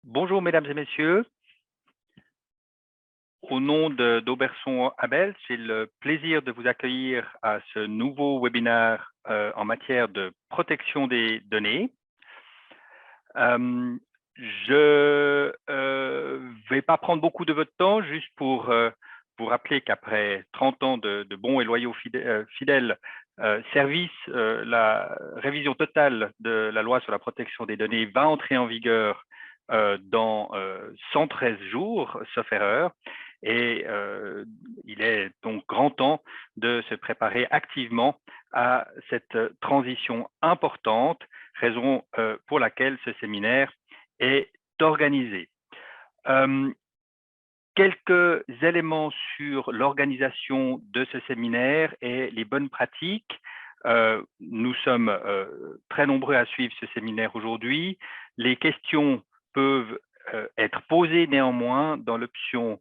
Bonjour mesdames et messieurs, au nom d'Auberson Abel, j'ai le plaisir de vous accueillir à ce nouveau webinaire en matière de protection des données. Je vais pas prendre beaucoup de votre temps, juste pour vous rappeler qu'après 30 ans de bons et loyaux fidèles services, la révision totale de la loi sur la protection des données va entrer en vigueur dans 113 jours, sauf erreur, et il est donc grand temps de se préparer activement à cette transition importante, raison pour laquelle ce séminaire est organisé. Quelques éléments sur l'organisation de ce séminaire et les bonnes pratiques. Nous sommes très nombreux à suivre ce séminaire aujourd'hui. Les questions peuvent être posées néanmoins dans l'option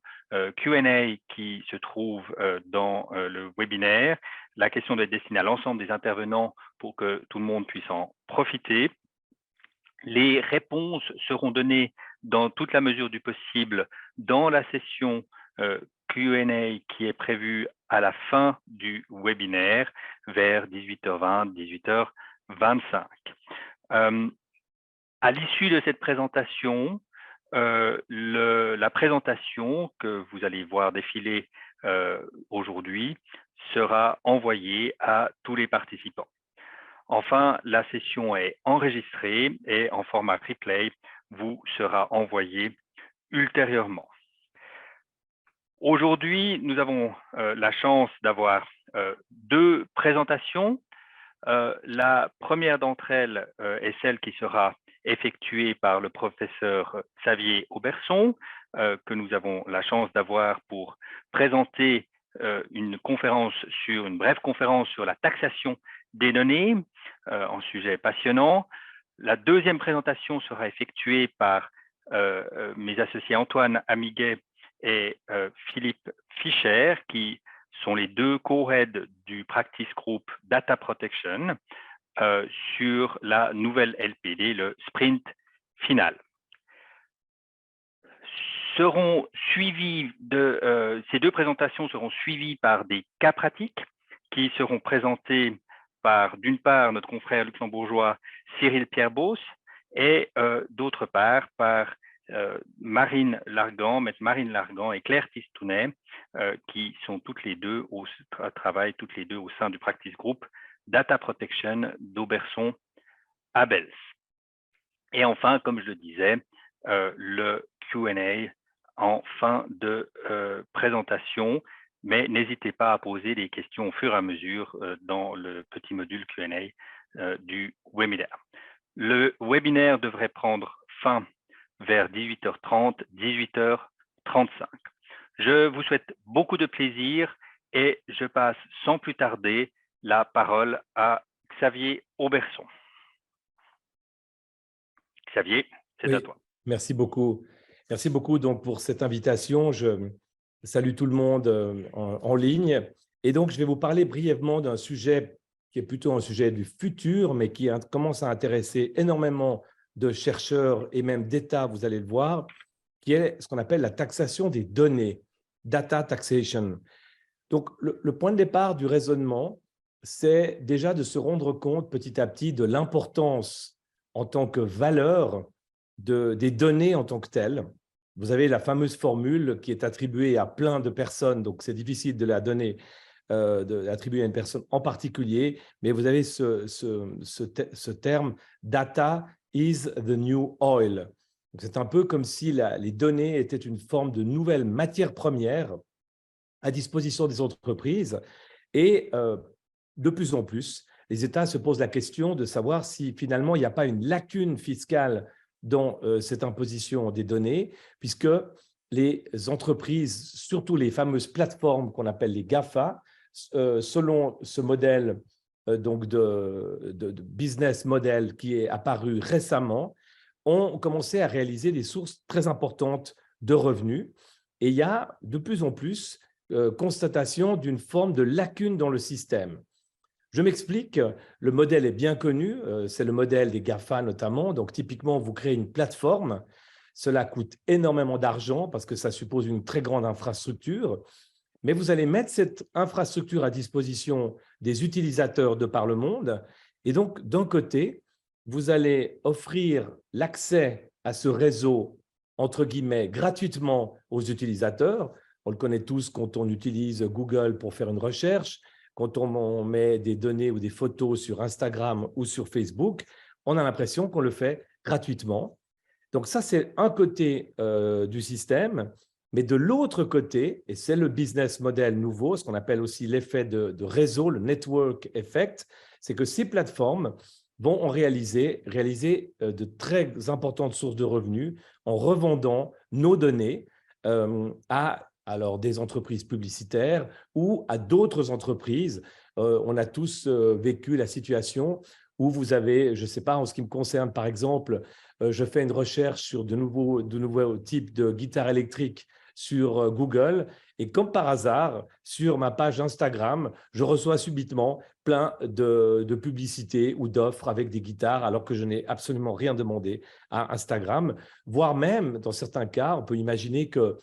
Q&A qui se trouve dans le webinaire. La question doit être destinée à l'ensemble des intervenants pour que tout le monde puisse en profiter. Les réponses seront données dans toute la mesure du possible dans la session Q&A qui est prévue à la fin du webinaire vers 18h20, 18h25. À l'issue de cette présentation, la présentation que vous allez voir défiler aujourd'hui sera envoyée à tous les participants. Enfin, la session est enregistrée et en format replay vous sera envoyée ultérieurement. Aujourd'hui, nous avons la chance d'avoir deux présentations. La première d'entre elles est celle qui sera effectuée par le professeur Xavier Auberson, que nous avons la chance d'avoir pour présenter une brève conférence sur la taxation des données, un sujet passionnant. La deuxième présentation sera effectuée par mes associés Antoine Amiguet et Philippe Fischer, qui sont les deux co-heads du practice group Data Protection sur la nouvelle LPD, le sprint final. Ces deux présentations seront suivies par des cas pratiques qui seront présentés par, d'une part, notre confrère luxembourgeois Cyril Pierre-Beauce et d'autre part par Marine Largan, maître Marine Largan et Claire Tistounet, qui sont travaillent toutes les deux au sein du practice group Data Protection d'Auberson Abels. Et enfin, comme je le disais, le Q&A en fin de présentation, mais n'hésitez pas à poser des questions au fur et à mesure dans le petit module Q&A du webinaire. Le webinaire devrait prendre fin vers 18h30, 18h35. Je vous souhaite beaucoup de plaisir et je passe sans plus tarder la parole à Xavier Auberson. Xavier, c'est à toi. Merci beaucoup. Merci beaucoup donc pour cette invitation. Je salue tout le monde en ligne. Et donc, je vais vous parler brièvement d'un sujet qui est plutôt un sujet du futur, mais qui commence à intéresser énormément de chercheurs et même d'États, vous allez le voir, qui est ce qu'on appelle la taxation des données, data taxation. Donc, le point de départ du raisonnement, c'est déjà de se rendre compte petit à petit de l'importance en tant que valeur des données en tant que telles. Vous avez la fameuse formule qui est attribuée à plein de personnes, donc c'est difficile de la donner, d'attribuer à une personne en particulier, mais vous avez ce terme « data is the new oil ». C'est un peu comme si les données étaient une forme de nouvelle matière première à disposition des entreprises et de plus en plus, les États se posent la question de savoir si finalement il n'y a pas une lacune fiscale dans cette imposition des données, puisque les entreprises, surtout les fameuses plateformes qu'on appelle les GAFA, selon ce modèle donc de business model qui est apparu récemment, ont commencé à réaliser des sources très importantes de revenus. Et il y a de plus en plus constatation d'une forme de lacune dans le système. Je m'explique, le modèle est bien connu, c'est le modèle des GAFA notamment. Donc, typiquement, vous créez une plateforme Cela coûte énormément d'argent parce que ça suppose une très grande infrastructure. Mais vous allez mettre cette infrastructure à disposition des utilisateurs de par le monde. Et donc, d'un côté, vous allez offrir l'accès à ce réseau, entre guillemets, gratuitement aux utilisateurs. On le connaît tous quand on utilise Google pour faire une recherche, quand on met des données ou des photos sur Instagram ou sur Facebook, on a l'impression qu'on le fait gratuitement. Donc ça, c'est un côté du système. Mais de l'autre côté, et c'est le business model nouveau, ce qu'on appelle aussi l'effet de réseau, le network effect, c'est que ces plateformes vont réaliser de très importantes sources de revenus en revendant nos données à alors, des entreprises publicitaires ou à d'autres entreprises. On a tous vécu la situation où vous avez, je ne sais pas, en ce qui me concerne, par exemple, je fais une recherche sur de nouveaux types de guitares électriques sur Google et comme par hasard, sur ma page Instagram, je reçois subitement plein de publicités ou d'offres avec des guitares alors que je n'ai absolument rien demandé à Instagram, voire même, dans certains cas, on peut imaginer que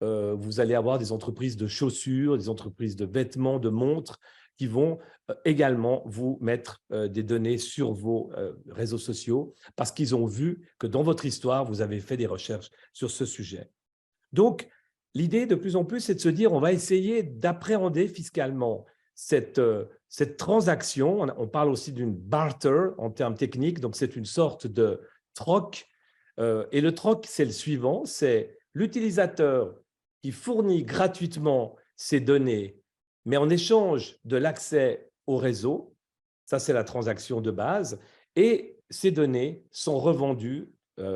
vous allez avoir des entreprises de chaussures, des entreprises de vêtements, de montres qui vont également vous mettre des données sur vos réseaux sociaux parce qu'ils ont vu que dans votre histoire, vous avez fait des recherches sur ce sujet. Donc, l'idée de plus en plus, c'est de se dire on va essayer d'appréhender fiscalement cette transaction. On parle aussi d'une barter en termes techniques, donc c'est une sorte de troc. Et le troc, c'est le suivant, c'est l'utilisateur qui fournit gratuitement ses données, mais en échange de l'accès au réseau, ça c'est la transaction de base, et ces données sont revendues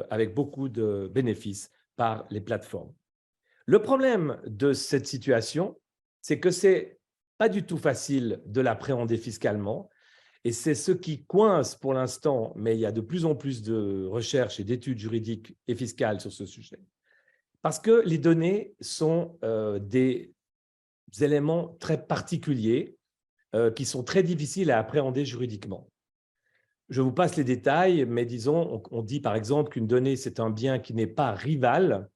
avec beaucoup de bénéfices par les plateformes. Le problème de cette situation, c'est que ce n'est pas du tout facile de l'appréhender fiscalement, et c'est ce qui coince pour l'instant, mais il y a de plus en plus de recherches et d'études juridiques et fiscales sur ce sujet. Parce que les données sont des éléments très particuliers qui sont très difficiles à appréhender juridiquement. Je vous passe les détails, mais disons, on dit par exemple qu'une donnée, c'est un bien qui n'est pas rival,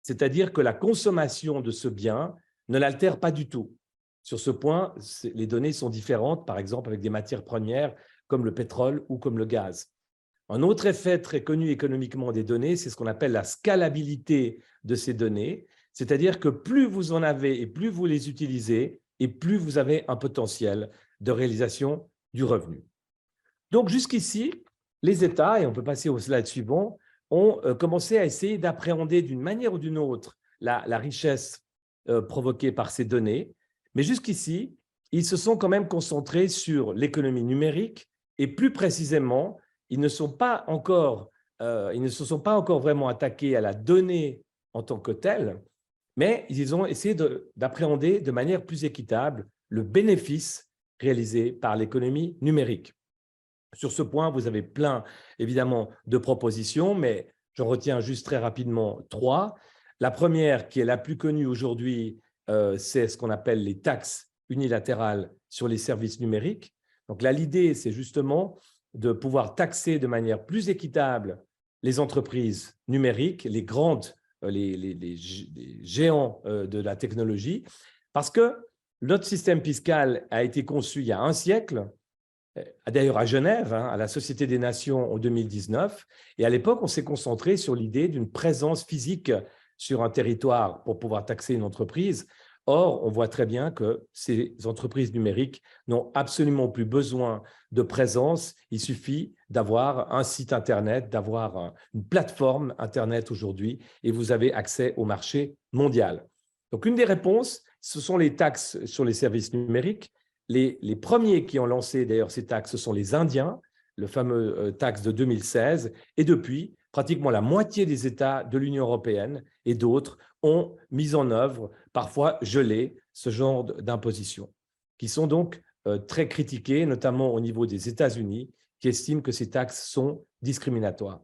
c'est-à-dire que la consommation de ce bien ne l'altère pas du tout. Sur ce point, les données sont différentes, par exemple avec des matières premières comme le pétrole ou comme le gaz. Un autre effet très connu économiquement des données, c'est ce qu'on appelle la scalabilité de ces données, c'est-à-dire que plus vous en avez et plus vous les utilisez, et plus vous avez un potentiel de réalisation du revenu. Donc jusqu'ici, les États, et on peut passer au slide suivant, ont commencé à essayer d'appréhender d'une manière ou d'une autre la richesse provoquée par ces données, mais jusqu'ici, ils se sont quand même concentrés sur l'économie numérique et plus précisément, ils ne se sont pas encore vraiment attaqués à la donnée en tant que telle, mais ils ont essayé d'appréhender de manière plus équitable le bénéfice réalisé par l'économie numérique. Sur ce point, vous avez plein, évidemment, de propositions, mais j'en retiens juste très rapidement 3. La première, qui est la plus connue aujourd'hui, c'est ce qu'on appelle les taxes unilatérales sur les services numériques. Donc là, l'idée, c'est justement de pouvoir taxer de manière plus équitable les entreprises numériques, les grandes, les géants de la technologie, parce que notre système fiscal a été conçu il y a un siècle, d'ailleurs à Genève, à la Société des Nations en 2019. Et à l'époque, on s'est concentré sur l'idée d'une présence physique sur un territoire pour pouvoir taxer une entreprise. Or, on voit très bien que ces entreprises numériques n'ont absolument plus besoin de présence. Il suffit d'avoir un site Internet, d'avoir une plateforme Internet aujourd'hui et vous avez accès au marché mondial. Donc, une des réponses, ce sont les taxes sur les services numériques. Les premiers qui ont lancé d'ailleurs ces taxes, ce sont les Indiens, le fameux taxe de 2016. Et depuis, pratiquement la moitié des États de l'Union européenne et d'autres ont mis en œuvre, parfois gelé, ce genre d'impositions, qui sont donc très critiquées, notamment au niveau des États-Unis, qui estiment que ces taxes sont discriminatoires.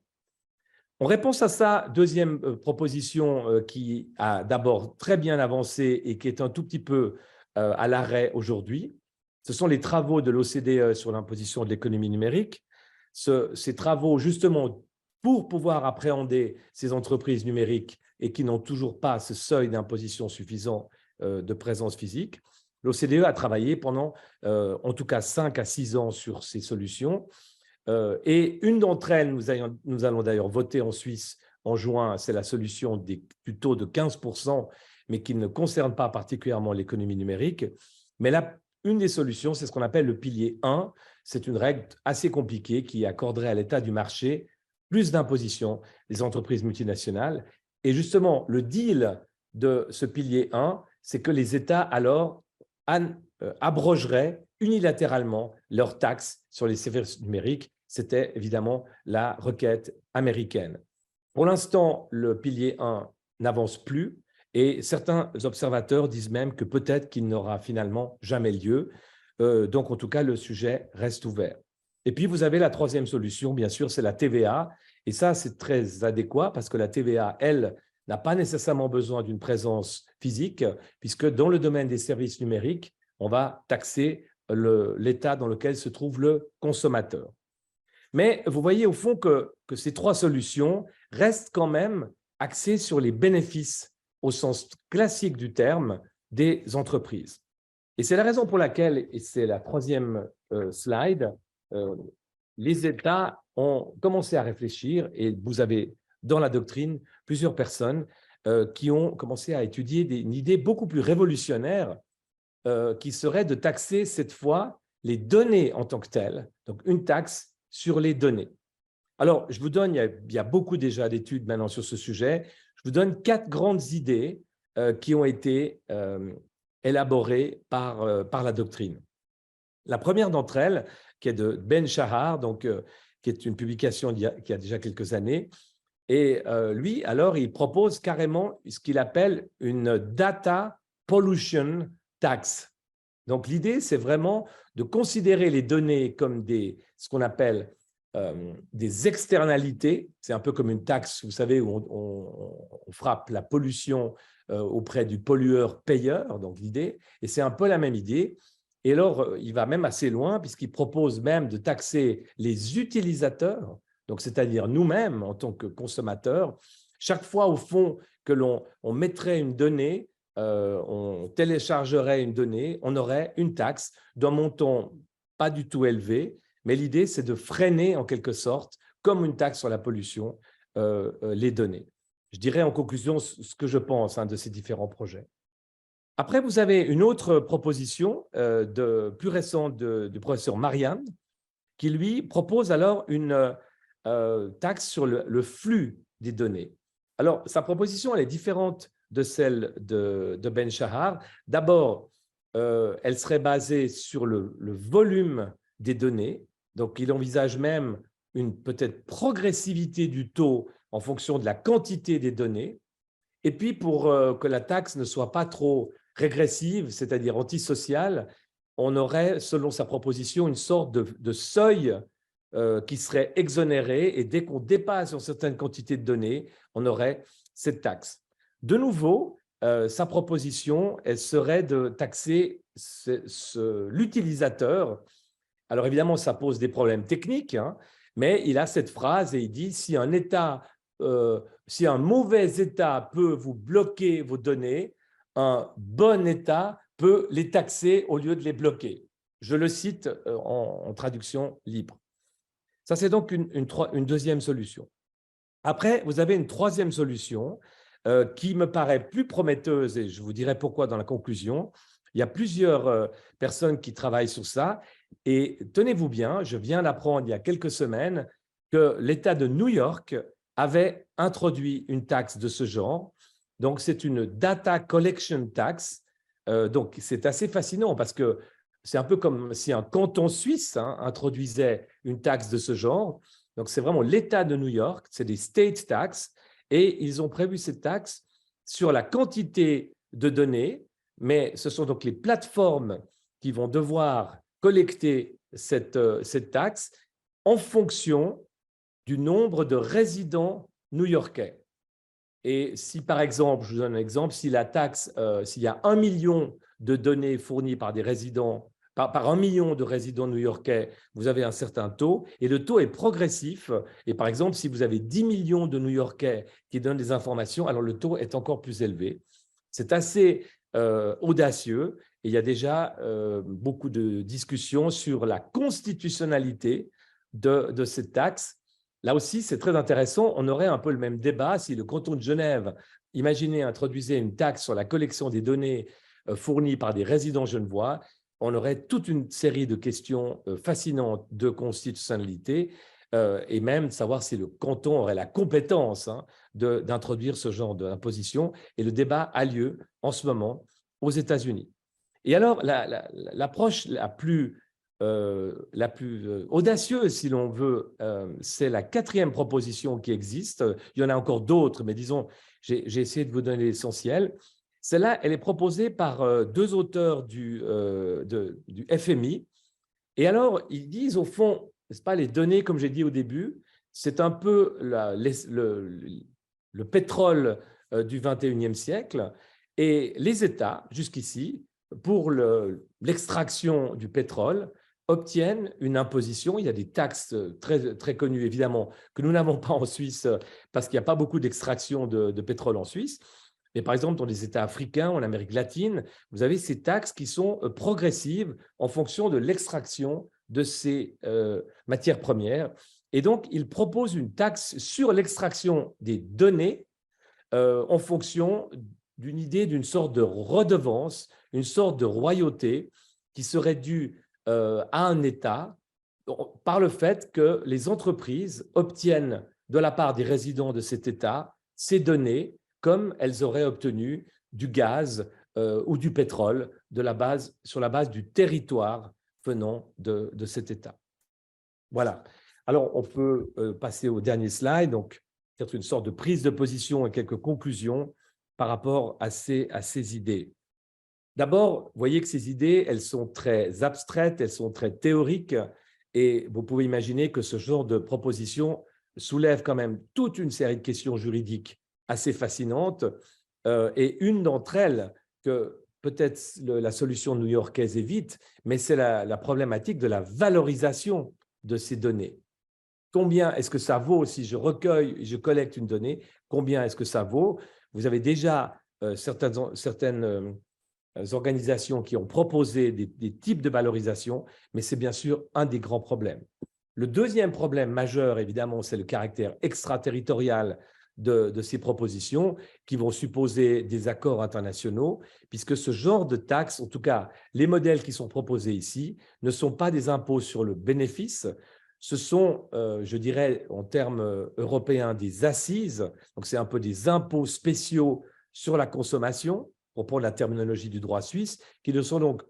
En réponse à ça, deuxième proposition qui a d'abord très bien avancé et qui est un tout petit peu à l'arrêt aujourd'hui, ce sont les travaux de l'OCDE sur l'imposition de l'économie numérique. Ces travaux, justement, pour pouvoir appréhender ces entreprises numériques et qui n'ont toujours pas ce seuil d'imposition suffisant de présence physique. L'OCDE a travaillé pendant en tout cas 5 à 6 ans sur ces solutions. Et une d'entre elles, nous allons d'ailleurs voter en Suisse en juin, c'est la solution du taux de 15%, mais qui ne concerne pas particulièrement l'économie numérique. Mais là, une des solutions, c'est ce qu'on appelle le pilier 1. C'est une règle assez compliquée qui accorderait à l'état du marché plus d'imposition des entreprises multinationales. Et justement, le deal de ce pilier 1, c'est que les États alors abrogeraient unilatéralement leurs taxes sur les services numériques. C'était évidemment la requête américaine. Pour l'instant, le pilier 1 n'avance plus et certains observateurs disent même que peut-être qu'il n'aura finalement jamais lieu. Donc, en tout cas, le sujet reste ouvert. Et puis, vous avez la troisième solution, bien sûr, c'est la TVA. Et ça, c'est très adéquat parce que la TVA, elle, n'a pas nécessairement besoin d'une présence physique, puisque dans le domaine des services numériques, on va taxer l'état dans lequel se trouve le consommateur. Mais vous voyez au fond que ces trois solutions restent quand même axées sur les bénéfices au sens classique du terme des entreprises. Et c'est la raison pour laquelle, et c'est la troisième slide, les États ont commencé à réfléchir, et vous avez dans la doctrine plusieurs personnes qui ont commencé à étudier une idée beaucoup plus révolutionnaire qui serait de taxer cette fois les données en tant que telles, donc une taxe sur les données. Alors, je vous donne, il y a beaucoup déjà d'études maintenant sur ce sujet, je vous donne 4 grandes idées qui ont été élaborées par la doctrine. La première d'entre elles, qui est de Ben Shahar, donc, qui est une publication qui a déjà quelques années, et lui, alors, il propose carrément ce qu'il appelle une data pollution tax. Donc, l'idée, c'est vraiment de considérer les données comme ce qu'on appelle des externalités. C'est un peu comme une taxe, vous savez, où on frappe la pollution auprès du pollueur-payeur, donc l'idée, et c'est un peu la même idée. Et alors, il va même assez loin, puisqu'il propose même de taxer les utilisateurs, donc c'est-à-dire nous-mêmes en tant que consommateurs. Chaque fois, au fond, que l'on mettrait une donnée, on téléchargerait une donnée, on aurait une taxe d'un montant pas du tout élevé, mais l'idée, c'est de freiner en quelque sorte, comme une taxe sur la pollution, les données. Je dirais en conclusion ce que je pense de ces différents projets. Après, vous avez une autre proposition plus récente du professeur Marianne, qui lui propose alors une taxe sur le flux des données. Alors, sa proposition, elle est différente de celle de Ben Shahar. D'abord, elle serait basée sur le volume des données. Donc, il envisage même une peut-être progressivité du taux en fonction de la quantité des données. Et puis, pour que la taxe ne soit pas trop régressive, c'est-à-dire antisociale, on aurait, selon sa proposition, une sorte de seuil qui serait exonéré, et dès qu'on dépasse une certaine quantité de données, on aurait cette taxe. De nouveau, sa proposition, elle serait de taxer l'utilisateur. Alors évidemment, ça pose des problèmes techniques, mais il a cette phrase et il dit si un mauvais État peut vous bloquer vos données, un bon État peut les taxer au lieu de les bloquer. Je le cite en traduction libre. Ça, c'est donc une deuxième solution. Après, vous avez une troisième solution qui me paraît plus prometteuse, et je vous dirai pourquoi dans la conclusion. Il y a plusieurs personnes qui travaillent sur ça, et tenez-vous bien, je viens d'apprendre il y a quelques semaines que l'État de New York avait introduit une taxe de ce genre. Donc, c'est une data collection tax. Donc, c'est assez fascinant parce que c'est un peu comme si un canton suisse introduisait une taxe de ce genre. Donc, c'est vraiment l'État de New York, c'est des state tax, et ils ont prévu cette taxe sur la quantité de données, mais ce sont donc les plateformes qui vont devoir collecter cette taxe en fonction du nombre de résidents new-yorkais. Et si, par exemple, je vous donne un exemple, si la taxe, s'il y a 1 million de données fournies par des résidents par 1 million de résidents new-yorkais, vous avez un certain taux, et le taux est progressif. Et par exemple, si vous avez 10 millions de New-Yorkais qui donnent des informations, alors le taux est encore plus élevé. C'est assez audacieux, et il y a déjà beaucoup de discussions sur la constitutionnalité de cette taxe. Là aussi, c'est très intéressant. On aurait un peu le même débat si le canton de Genève, imaginez, introduisait une taxe sur la collection des données fournies par des résidents genevois. On aurait toute une série de questions fascinantes de constitutionnalité et même de savoir si le canton aurait la compétence d'introduire ce genre d'imposition. Et le débat a lieu en ce moment aux États-Unis. Et alors, l'approche la plus audacieuse, si l'on veut, c'est la 4e proposition qui existe. Il y en a encore d'autres, mais disons, j'ai essayé de vous donner l'essentiel. Celle-là, elle est proposée par 2 auteurs du FMI. Et alors, ils disent au fond, n'est-ce pas, les données, comme j'ai dit au début, c'est un peu le pétrole du 21e siècle. Et les États, jusqu'ici, pour l'extraction du pétrole, obtiennent une imposition. Il y a des taxes très, très connues, évidemment, que nous n'avons pas en Suisse parce qu'il n'y a pas beaucoup d'extraction de pétrole en Suisse. Mais par exemple, dans les États africains, en Amérique latine, vous avez ces taxes qui sont progressives en fonction de l'extraction de ces matières premières. Et donc, ils proposent une taxe sur l'extraction des données en fonction d'une idée d'une sorte de redevance, une sorte de royauté qui serait due à un État par le fait que les entreprises obtiennent de la part des résidents de cet État ces données comme elles auraient obtenu du gaz ou du pétrole sur la base du territoire venant de cet État. Voilà. Alors, on peut passer au dernier slide, donc peut-être une sorte de prise de position et quelques conclusions par rapport à ces idées. D'abord, vous voyez que ces idées, elles sont très abstraites, elles sont très théoriques, et vous pouvez imaginer que ce genre de proposition soulève quand même toute une série de questions juridiques assez fascinantes, et une d'entre elles, que peut-être la solution new-yorkaise évite, mais c'est la problématique de la valorisation de ces données. Combien est-ce que ça vaut si je recueille, je collecte une donnée? Combien est-ce que ça vaut? Vous avez déjà certaines organisations qui ont proposé des types de valorisation, mais c'est bien sûr un des grands problèmes. Le deuxième problème majeur, évidemment, c'est le caractère extraterritorial de ces propositions qui vont supposer des accords internationaux, puisque ce genre de taxes, en tout cas les modèles qui sont proposés ici, ne sont pas des impôts sur le bénéfice, ce sont, je dirais en termes européens, des assises, donc c'est un peu des impôts spéciaux sur la consommation, pour prendre la terminologie du droit suisse, qui ne sont donc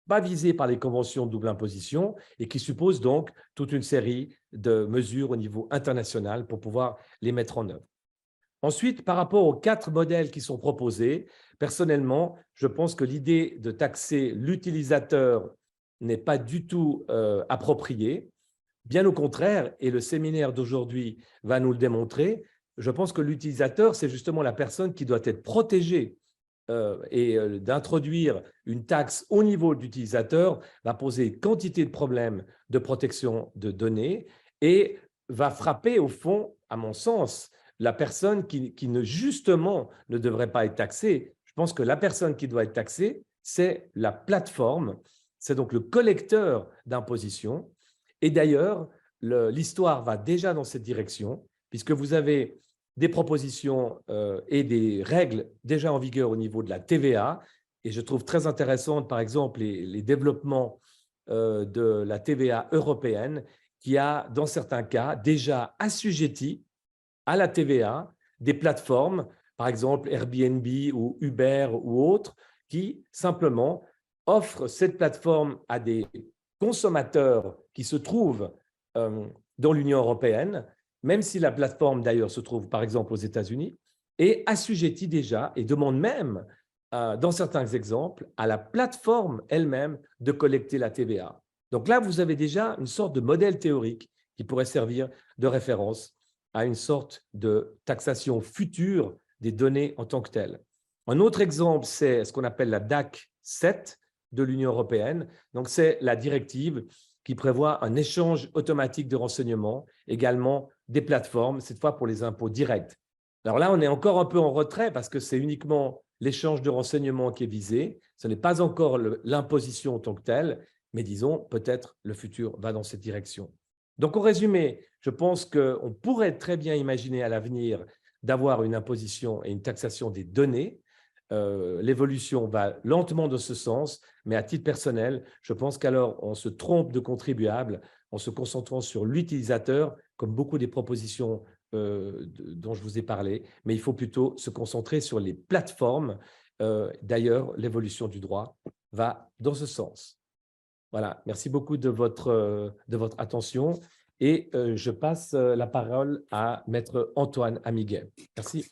pas visés par les conventions de double imposition et qui supposent donc toute une série de mesures au niveau international pour pouvoir les mettre en œuvre. Ensuite, par rapport aux 4 modèles qui sont proposés, personnellement, je pense que l'idée de taxer l'utilisateur n'est pas du tout appropriée. Bien au contraire, et le séminaire d'aujourd'hui va nous le démontrer, je pense que l'utilisateur, c'est justement la personne qui doit être protégée et d'introduire une taxe au niveau de l'utilisateur va poser quantité de problèmes de protection de données et va frapper au fond, à mon sens, la personne qui justement ne devrait pas être taxée. Je pense que la personne qui doit être taxée, c'est la plateforme, c'est donc le collecteur d'imposition. Et d'ailleurs, l'histoire va déjà dans cette direction, puisque vous avez des propositions et des règles déjà en vigueur au niveau de la TVA. Et je trouve très intéressante, par exemple, les développements de la TVA européenne, qui a, dans certains cas, déjà assujetti à la TVA des plateformes, par exemple Airbnb ou Uber ou autres, qui simplement offrent cette plateforme à des consommateurs qui se trouvent dans l'Union européenne, même si la plateforme d'ailleurs se trouve par exemple aux États-Unis, et assujettit déjà et demande même, dans certains exemples, à la plateforme elle-même de collecter la TVA. Donc là, vous avez déjà une sorte de modèle théorique qui pourrait servir de référence à une sorte de taxation future des données en tant que telles. Un autre exemple, c'est ce qu'on appelle la DAC 7, de l'Union européenne. Donc, c'est la directive qui prévoit un échange automatique de renseignements, également des plateformes, cette fois pour les impôts directs. Alors là, on est encore un peu en retrait parce que c'est uniquement l'échange de renseignements qui est visé. Ce n'est pas encore l'imposition en tant que telle, mais disons, peut-être le futur va dans cette direction. Donc, en résumé, je pense qu'on pourrait très bien imaginer à l'avenir d'avoir une imposition et une taxation des données. L'évolution va lentement dans ce sens, mais à titre personnel, je pense qu'alors on se trompe de contribuable en se concentrant sur l'utilisateur, comme beaucoup des propositions dont je vous ai parlé, mais il faut plutôt se concentrer sur les plateformes. D'ailleurs, l'évolution du droit va dans ce sens. Voilà, merci beaucoup de votre attention et je passe la parole à Maître Antoine Amiguet. Merci.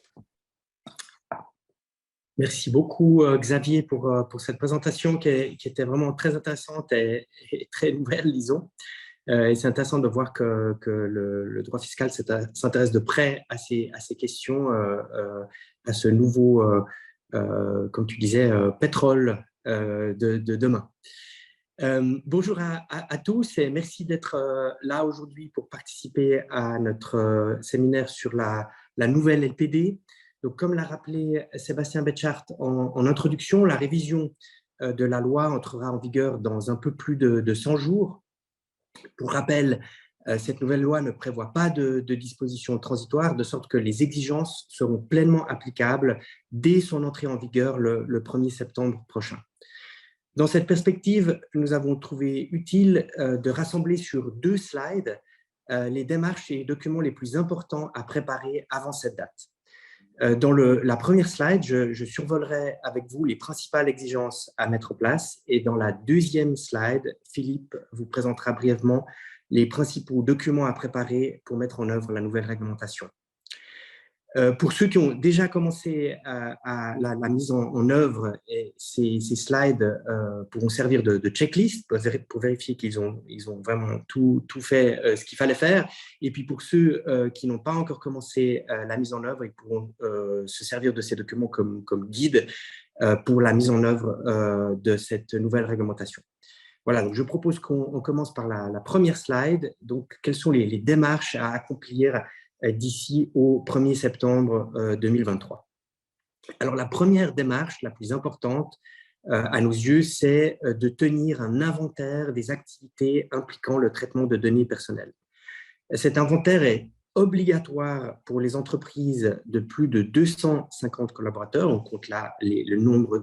Merci beaucoup, Xavier, pour cette présentation qui était vraiment très intéressante et très nouvelle, disons. Et c'est intéressant de voir que le droit fiscal s'intéresse de près à ces questions, à ce nouveau, comme tu disais, pétrole de demain. Bonjour à tous et merci d'être là aujourd'hui pour participer à notre séminaire sur la nouvelle LPD. Donc, comme l'a rappelé Sébastien Betchart en introduction, la révision de la loi entrera en vigueur dans un peu plus de 100 jours. Pour rappel, cette nouvelle loi ne prévoit pas de dispositions transitoires, de sorte que les exigences seront pleinement applicables dès son entrée en vigueur le 1er septembre prochain. Dans cette perspective, nous avons trouvé utile de rassembler sur 2 slides les démarches et les documents les plus importants à préparer avant cette date. Dans la première slide, je survolerai avec vous les principales exigences à mettre en place et dans la deuxième slide, Philippe vous présentera brièvement les principaux documents à préparer pour mettre en œuvre la nouvelle réglementation. Pour ceux qui ont déjà commencé à la mise en œuvre, ces slides pourront servir de checklist pour vérifier qu'ils ont vraiment tout fait ce qu'il fallait faire. Et puis pour ceux qui n'ont pas encore commencé la mise en œuvre, ils pourront se servir de ces documents comme guide pour la mise en œuvre de cette nouvelle réglementation. Voilà, donc je propose qu'on commence par la première slide. Donc, quelles sont les démarches à accomplir d'ici au 1er septembre 2023. Alors, la première démarche, la plus importante à nos yeux, c'est de tenir un inventaire des activités impliquant le traitement de données personnelles. Cet inventaire est obligatoire pour les entreprises de plus de 250 collaborateurs, on compte là le nombre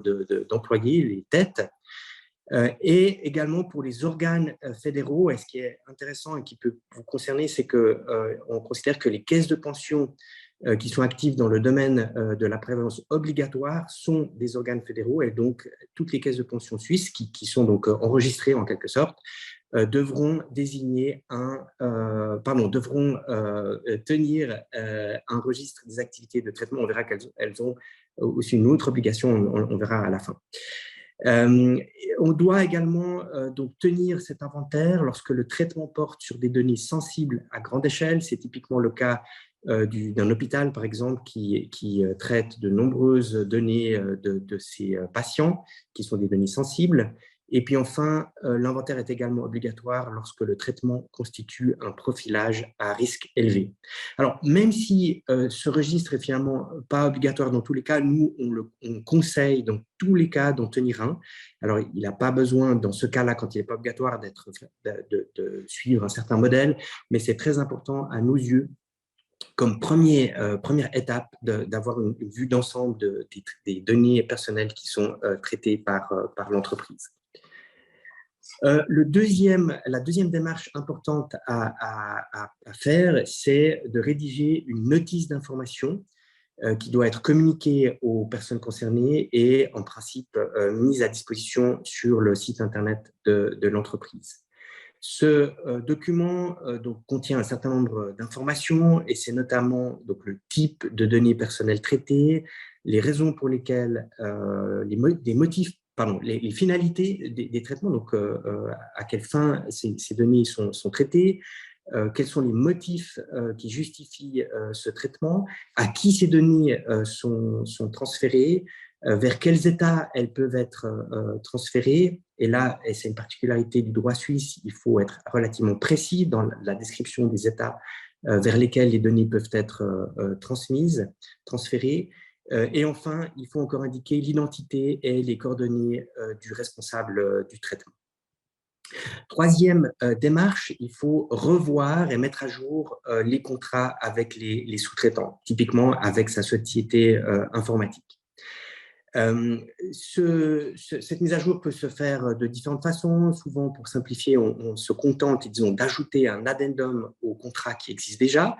d'employés, les têtes, et également pour les organes fédéraux. Et ce qui est intéressant et qui peut vous concerner, c'est qu'on considère que les caisses de pension qui sont actives dans le domaine de la prévoyance obligatoire sont des organes fédéraux, et donc toutes les caisses de pension suisses qui sont donc enregistrées en quelque sorte devront tenir un registre des activités de traitement. On verra qu'elles ont aussi une autre obligation, on verra à la fin. On doit également donc tenir cet inventaire lorsque le traitement porte sur des données sensibles à grande échelle. C'est typiquement le cas d'un hôpital, par exemple, qui traite de nombreuses données de ses patients, qui sont des données sensibles. Et puis enfin, l'inventaire est également obligatoire lorsque le traitement constitue un profilage à risque élevé. Alors, même si ce registre est finalement pas obligatoire dans tous les cas, nous, on conseille dans tous les cas d'en tenir un. Alors, il n'a pas besoin, dans ce cas-là, quand il n'est pas obligatoire, de suivre un certain modèle, mais c'est très important à nos yeux comme première étape d'avoir une vue d'ensemble des données personnelles qui sont traitées par l'entreprise. La deuxième démarche importante à faire, c'est de rédiger une notice d'information qui doit être communiquée aux personnes concernées et en principe mise à disposition sur le site internet de l'entreprise. Ce document donc, contient un certain nombre d'informations et c'est notamment donc, le type de données personnelles traitées, les raisons pour lesquelles, les finalités des traitements, donc à quelle fin ces données sont traitées, quels sont les motifs qui justifient ce traitement, à qui ces données sont transférées, vers quels États elles peuvent être transférées. Et là, et c'est une particularité du droit suisse, il faut être relativement précis dans la description des États vers lesquels les données peuvent être transférées. Et enfin, il faut encore indiquer l'identité et les coordonnées du responsable du traitement. Troisième démarche, il faut revoir et mettre à jour les contrats avec les sous-traitants, typiquement avec sa société informatique. Cette mise à jour peut se faire de différentes façons. Souvent, pour simplifier, on se contente, disons, d'ajouter un addendum au contrat qui existe déjà.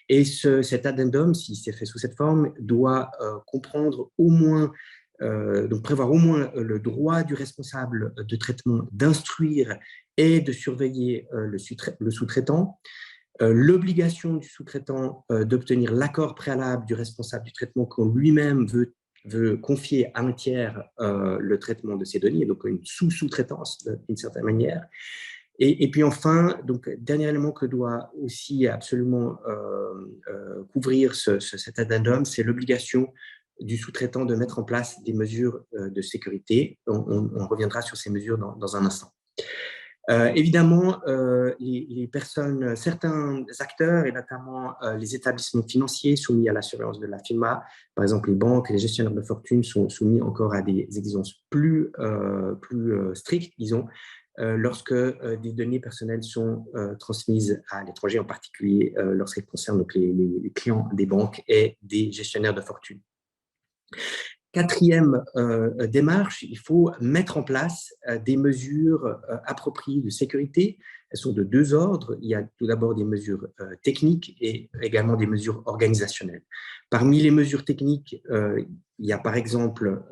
Et cet addendum, si c'est fait sous cette forme, doit comprendre au moins, donc prévoir au moins le droit du responsable de traitement d'instruire et de surveiller le sous-traitant, l'obligation du sous-traitant d'obtenir l'accord préalable du responsable du traitement quand lui-même veut confier à un tiers le traitement de ces données, donc une sous-traitance d'une certaine manière. Et puis enfin, donc, dernier élément que doit aussi absolument couvrir cet addendum, c'est l'obligation du sous-traitant de mettre en place des mesures de sécurité. On reviendra sur ces mesures dans un instant. Évidemment, les personnes, certains acteurs, et notamment les établissements financiers soumis à la surveillance de la FINMA, par exemple les banques et les gestionnaires de fortune, sont soumis encore à des exigences plus strictes, disons, lorsque des données personnelles sont transmises à l'étranger, en particulier lorsqu'elles concernent donc, les clients des banques et des gestionnaires de fortune. Quatrième démarche, il faut mettre en place des mesures appropriées de sécurité. Elles sont de deux ordres. Il y a tout d'abord des mesures techniques et également des mesures organisationnelles. Parmi les mesures techniques, il y a par exemple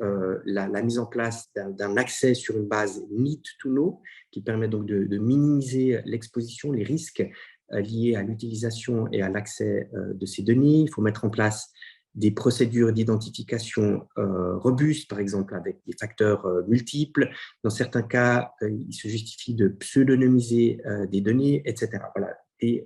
la mise en place d'un accès sur une base need to know qui permet donc de minimiser l'exposition, les risques liés à l'utilisation et à l'accès de ces données. Il faut mettre en place des procédures d'identification robustes, par exemple avec des facteurs multiples. Dans certains cas, il se justifie de pseudonymiser des données, etc. Voilà. Des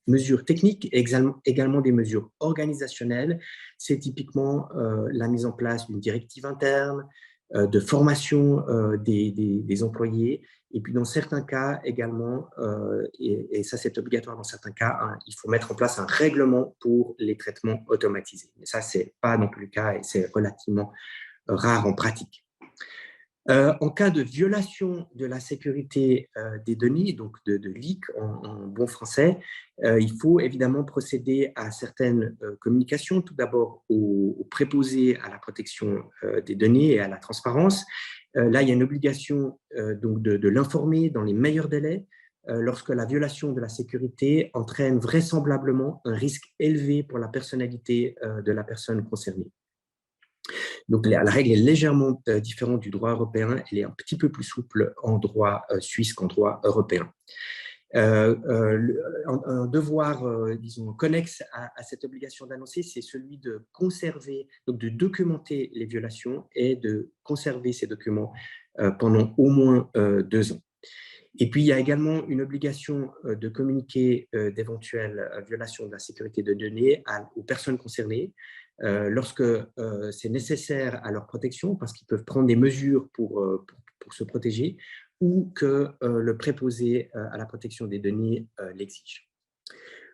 mesures techniques et également des mesures organisationnelles. C'est typiquement la mise en place d'une directive interne, de formation des employés. Et puis, dans certains cas également, et ça c'est obligatoire dans certains cas, hein, il faut mettre en place un règlement pour les traitements automatisés. Mais ça, ce n'est pas non plus le cas et c'est relativement rare en pratique. En cas de violation de la sécurité des données, donc de leak en bon français, il faut évidemment procéder à certaines communications, tout d'abord aux préposés à la protection des données et à la transparence. Là, il y a une obligation donc de l'informer dans les meilleurs délais lorsque la violation de la sécurité entraîne vraisemblablement un risque élevé pour la personnalité de la personne concernée. Donc, la règle est légèrement différente du droit européen. Elle est un petit peu plus souple en droit suisse qu'en droit européen. Un devoir, disons, connexe à cette obligation d'annoncer, c'est celui de conserver, donc de documenter les violations et de conserver ces documents pendant au moins 2 ans. Et puis, il y a également une obligation de communiquer d'éventuelles violations de la sécurité de données aux personnes concernées lorsque c'est nécessaire à leur protection, parce qu'ils peuvent prendre des mesures pour se protéger, ou que le préposé à la protection des données l'exige.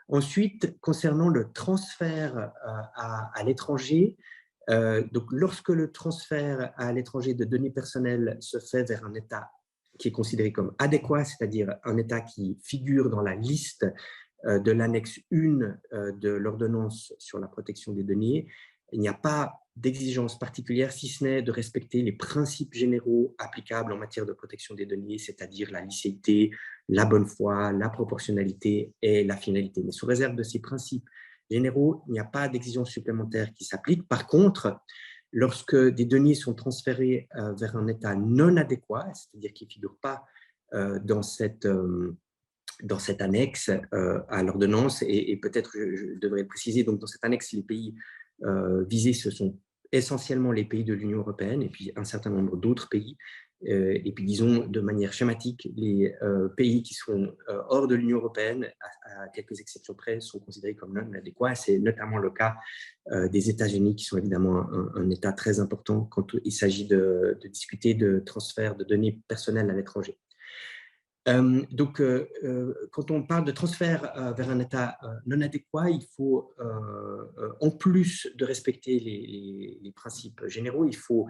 Ensuite, concernant le transfert à l'étranger, donc lorsque le transfert à l'étranger de données personnelles se fait vers un État qui est considéré comme adéquat, c'est-à-dire un État qui figure dans la liste de l'annexe 1 de l'ordonnance sur la protection des données, il n'y a pas d'exigence particulière, si ce n'est de respecter les principes généraux applicables en matière de protection des données, c'est-à-dire la licéité, la bonne foi, la proportionnalité et la finalité. Mais sous réserve de ces principes généraux, il n'y a pas d'exigence supplémentaire qui s'applique. Par contre, lorsque des données sont transférées vers un état non adéquat, c'est-à-dire qui ne figure pas dans cette annexe à l'ordonnance, et peut-être je devrais le préciser, donc dans cette annexe, les pays visés, ce sont essentiellement les pays de l'Union européenne et puis un certain nombre d'autres pays. Et puis, disons, de manière schématique, les pays qui sont hors de l'Union européenne, à quelques exceptions près, sont considérés comme non adéquats. C'est notamment le cas des États-Unis, qui sont évidemment un État très important quand il s'agit de discuter de transfert de données personnelles à l'étranger. Donc, quand on parle de transfert vers un État non adéquat, il faut, en plus de respecter les principes généraux, il faut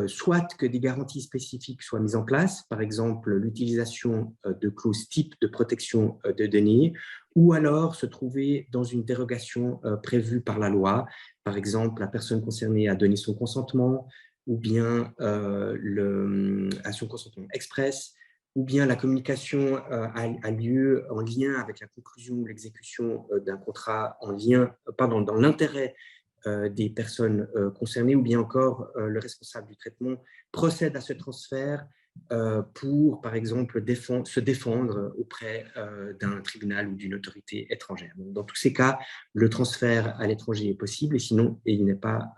soit que des garanties spécifiques soient mises en place, par exemple l'utilisation de clauses types de protection de données, ou alors se trouver dans une dérogation prévue par la loi. Par exemple, la personne concernée a donné son consentement, ou bien à son consentement express, ou bien la communication a lieu en lien avec la conclusion ou l'exécution d'un contrat dans l'intérêt des personnes concernées, ou bien encore le responsable du traitement procède à ce transfert pour, par exemple, se défendre auprès d'un tribunal ou d'une autorité étrangère. Donc, dans tous ces cas, le transfert à l'étranger est possible, et sinon, il n'est pas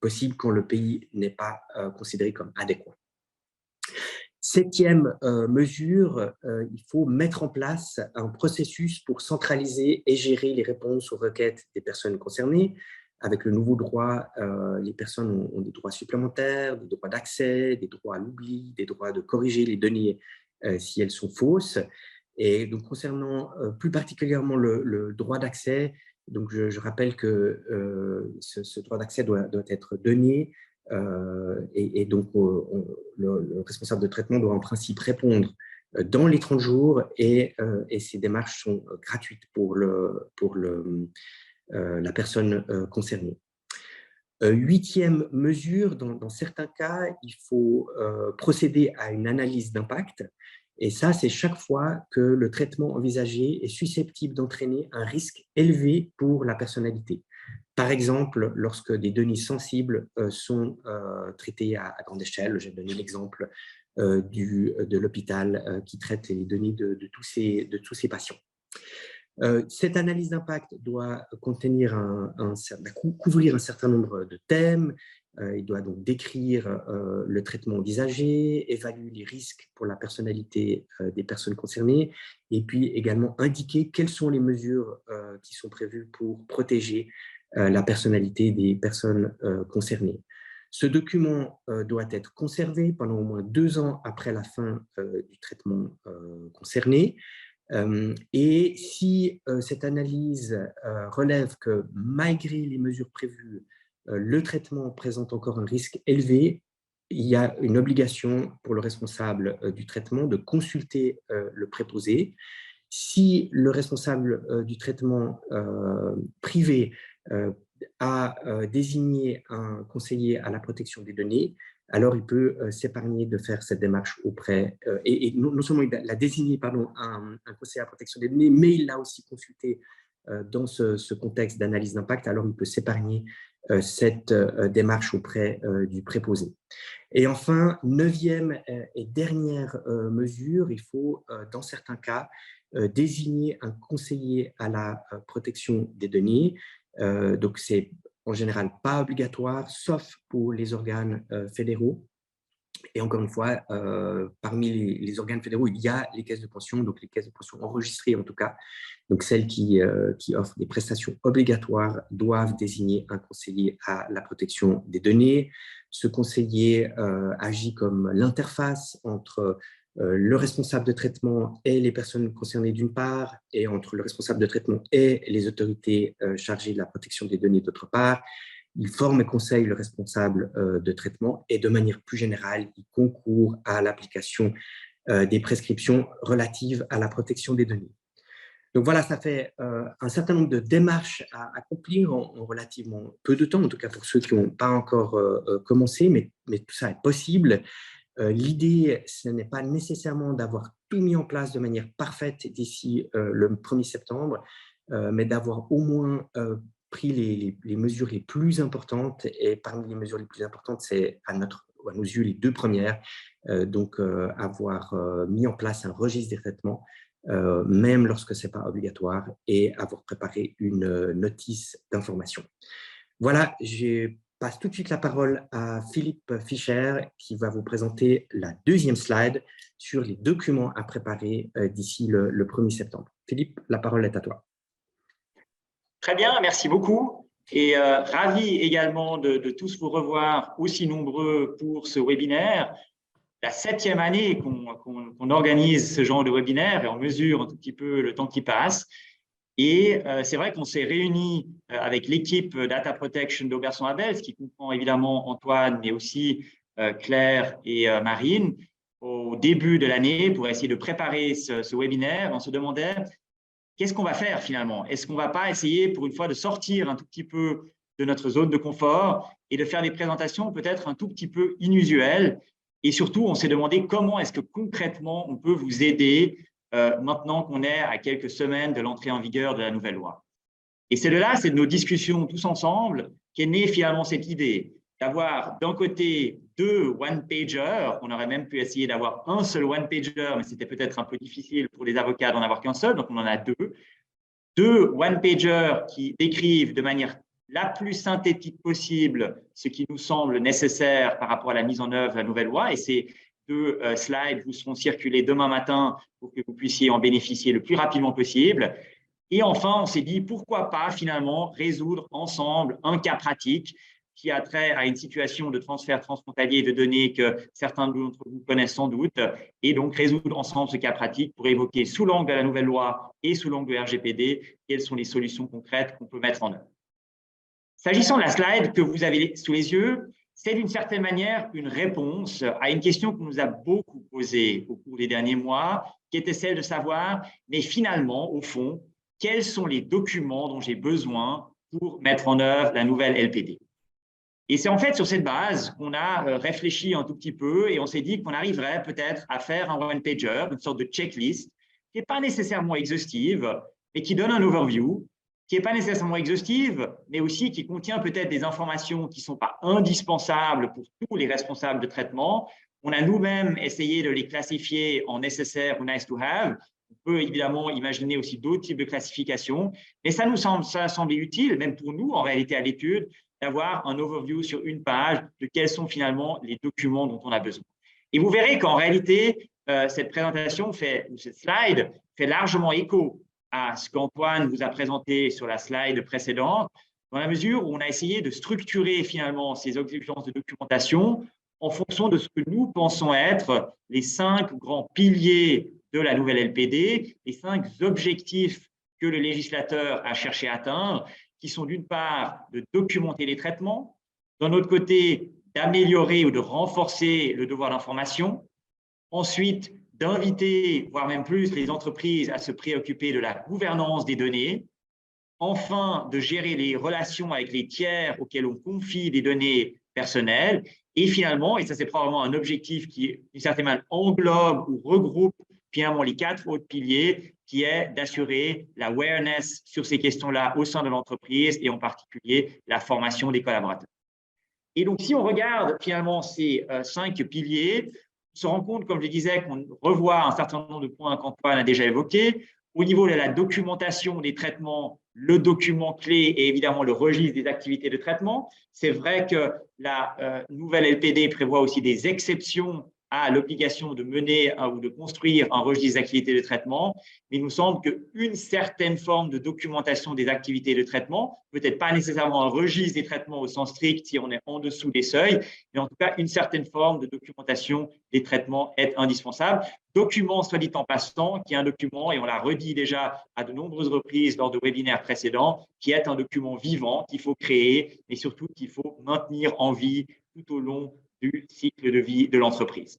possible quand le pays n'est pas considéré comme adéquat. Septième mesure, il faut mettre en place un processus pour centraliser et gérer les réponses aux requêtes des personnes concernées. Avec le nouveau droit, les personnes ont des droits supplémentaires, des droits d'accès, des droits à l'oubli, des droits de corriger les données si elles sont fausses. Et donc, concernant plus particulièrement le droit d'accès, donc je rappelle que ce droit d'accès doit être donné. Et donc, le responsable de traitement doit en principe répondre dans les 30 jours, et ces démarches sont gratuites pour la personne concernée. Huitième mesure, dans certains cas, il faut procéder à une analyse d'impact. Et ça, c'est chaque fois que le traitement envisagé est susceptible d'entraîner un risque élevé pour la personnalité. Par exemple, lorsque des données sensibles sont traitées à grande échelle. J'ai donné l'exemple de l'hôpital qui traite les données de tous ses patients. Cette analyse d'impact doit couvrir un certain nombre de thèmes. Il doit donc décrire le traitement envisagé, évaluer les risques pour la personnalité des personnes concernées, et puis également indiquer quelles sont les mesures qui sont prévues pour protéger la personnalité des personnes concernées. Ce document doit être conservé pendant au moins 2 ans après la fin du traitement concerné. Et si cette analyse relève que, malgré les mesures prévues, le traitement présente encore un risque élevé, il y a une obligation pour le responsable du traitement de consulter le préposé. Si le responsable du traitement privé a désigné un conseiller à la protection des données, alors il peut s'épargner de faire cette démarche auprès, et non seulement il a désigné un conseiller à la protection des données, mais il l'a aussi consulté dans ce contexte d'analyse d'impact, alors il peut s'épargner cette démarche auprès du préposé. Et enfin, 9e et dernière mesure, il faut, dans certains cas, désigner un conseiller à la protection des données. Donc, c'est en général pas obligatoire, sauf pour les organes fédéraux. Et encore une fois, parmi les organes fédéraux, il y a les caisses de pension, donc les caisses de pension enregistrées en tout cas. Donc, celles qui offrent des prestations obligatoires doivent désigner un conseiller à la protection des données. Ce conseiller agit comme l'interface entre le responsable de traitement et les personnes concernées d'une part, et entre le responsable de traitement et les autorités chargées de la protection des données d'autre part. Il forme et conseille le responsable de traitement, et de manière plus générale, il concourt à l'application des prescriptions relatives à la protection des données. Donc voilà, ça fait un certain nombre de démarches à accomplir en relativement peu de temps, en tout cas pour ceux qui n'ont pas encore commencé, mais tout ça est possible. L'idée, ce n'est pas nécessairement d'avoir tout mis en place de manière parfaite d'ici le 1er septembre, mais d'avoir au moins pris les mesures les plus importantes. Et parmi les mesures les plus importantes, c'est à nos yeux les 2 premières. Donc, avoir mis en place un registre des traitements, même lorsque ce n'est pas obligatoire, et avoir préparé une notice d'information. Voilà, j'ai passe tout de suite la parole à Philippe Fischer qui va vous présenter la deuxième slide sur les documents à préparer d'ici le 1er septembre. Philippe, la parole est à toi. Très bien, merci beaucoup. Et ravi également de tous vous revoir aussi nombreux pour ce webinaire. La 7e année qu'on organise ce genre de webinaire et on mesure un tout petit peu le temps qui passe. Et c'est vrai qu'on s'est réunis avec l'équipe Data Protection d'Auberson-Abel, ce qui comprend évidemment Antoine, mais aussi Claire et Marine, au début de l'année pour essayer de préparer ce webinaire. On se demandait qu'est-ce qu'on va faire finalement? Est-ce qu'on ne va pas essayer pour une fois de sortir un tout petit peu de notre zone de confort et de faire des présentations peut-être un tout petit peu inusuelles? Et surtout, on s'est demandé comment est-ce que concrètement on peut vous aider maintenant qu'on est à quelques semaines de l'entrée en vigueur de la nouvelle loi. Et c'est de nos discussions tous ensemble qu'est née finalement cette idée d'avoir d'un côté 2 one-pagers, on aurait même pu essayer d'avoir un seul one-pager, mais c'était peut-être un peu difficile pour les avocats d'en avoir qu'un seul, donc on en a 2. 2 one-pagers qui décrivent de manière la plus synthétique possible ce qui nous semble nécessaire par rapport à la mise en œuvre de la nouvelle loi, et ces 2 slides vous seront circulés demain matin pour que vous puissiez en bénéficier le plus rapidement possible. Et enfin, on s'est dit, pourquoi pas finalement résoudre ensemble un cas pratique qui a trait à une situation de transfert transfrontalier de données que certains d'entre vous connaissent sans doute, et donc résoudre ensemble ce cas pratique pour évoquer sous l'angle de la nouvelle loi et sous l'angle de RGPD quelles sont les solutions concrètes qu'on peut mettre en œuvre. S'agissant de la slide que vous avez sous les yeux, c'est d'une certaine manière une réponse à une question qu'on nous a beaucoup posée au cours des derniers mois, qui était celle de savoir, mais finalement, au fond, quels sont les documents dont j'ai besoin pour mettre en œuvre la nouvelle LPD. Et c'est en fait sur cette base qu'on a réfléchi un tout petit peu et on s'est dit qu'on arriverait peut-être à faire un one-pager, une sorte de checklist, qui n'est pas nécessairement exhaustive, mais qui donne un overview, qui n'est pas nécessairement exhaustive, mais aussi qui contient peut-être des informations qui ne sont pas indispensables pour tous les responsables de traitement. On a nous-mêmes essayé de les classifier en nécessaire ou nice to have. On peut évidemment imaginer aussi d'autres types de classifications, mais ça nous semblait utile, même pour nous, en réalité, à l'étude, d'avoir un overview sur une page de quels sont finalement les documents dont on a besoin. Et vous verrez qu'en réalité, cette présentation cette slide fait largement écho à ce qu'Antoine vous a présenté sur la slide précédente, dans la mesure où on a essayé de structurer finalement ces exigences de documentation en fonction de ce que nous pensons être les 5 grands piliers de la nouvelle LPD, les 5 objectifs que le législateur a cherché à atteindre, qui sont d'une part de documenter les traitements, d'un autre côté d'améliorer ou de renforcer le devoir d'information, ensuite d'inviter, voire même plus, les entreprises à se préoccuper de la gouvernance des données, enfin de gérer les relations avec les tiers auxquels on confie des données personnelles, et finalement, et ça c'est probablement un objectif qui, d'une certaine manière, englobe ou regroupe finalement les 4 autres piliers, qui est d'assurer l'awareness sur ces questions-là au sein de l'entreprise et en particulier la formation des collaborateurs. Et donc, si on regarde finalement ces 5 piliers, on se rend compte, comme je disais, qu'on revoit un certain nombre de points qu'Antoine a déjà évoqués. Au niveau de la documentation des traitements, le document clé est évidemment le registre des activités de traitement. C'est vrai que la nouvelle LPD prévoit aussi des exceptions à l'obligation de mener ou de construire un registre d'activités de traitement, mais il nous semble qu'une certaine forme de documentation des activités de traitement, peut-être pas nécessairement un registre des traitements au sens strict si on est en dessous des seuils, mais en tout cas une certaine forme de documentation des traitements est indispensable. Document, soit dit en passant, qui est un document, et on l'a redit déjà à de nombreuses reprises lors de webinaires précédents, qui est un document vivant qu'il faut créer, mais surtout qu'il faut maintenir en vie tout au long du cycle de vie de l'entreprise.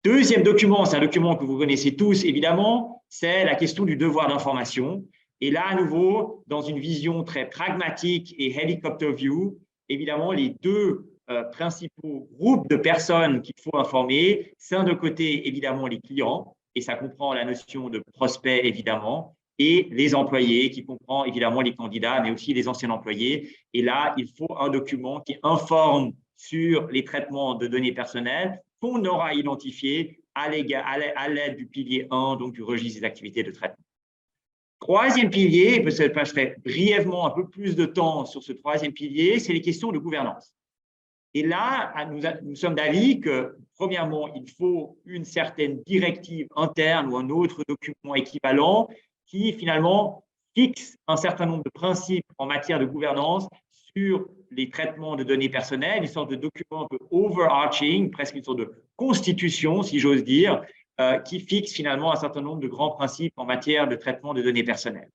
Deuxième document, c'est un document que vous connaissez tous évidemment, c'est la question du devoir d'information. Et là, à nouveau, dans une vision très pragmatique et helicopter view, évidemment, les 2 principaux groupes de personnes qu'il faut informer, c'est d'un côté évidemment les clients, et ça comprend la notion de prospect évidemment, et les employés, qui comprend évidemment les candidats, mais aussi les anciens employés. Et là, il faut un document qui informe sur les traitements de données personnelles qu'on aura identifié à l'aide du pilier 1, donc du registre des activités de traitement. Troisième pilier, peut-être je passerai brièvement un peu plus de temps sur ce troisième pilier, c'est les questions de gouvernance. Et là, nous sommes d'avis que, premièrement, il faut une certaine directive interne ou un autre document équivalent qui, finalement, fixe un certain nombre de principes en matière de gouvernance sur les traitements de données personnelles, une sorte de document un peu overarching, presque une sorte de constitution, si j'ose dire, qui fixe finalement un certain nombre de grands principes en matière de traitement de données personnelles.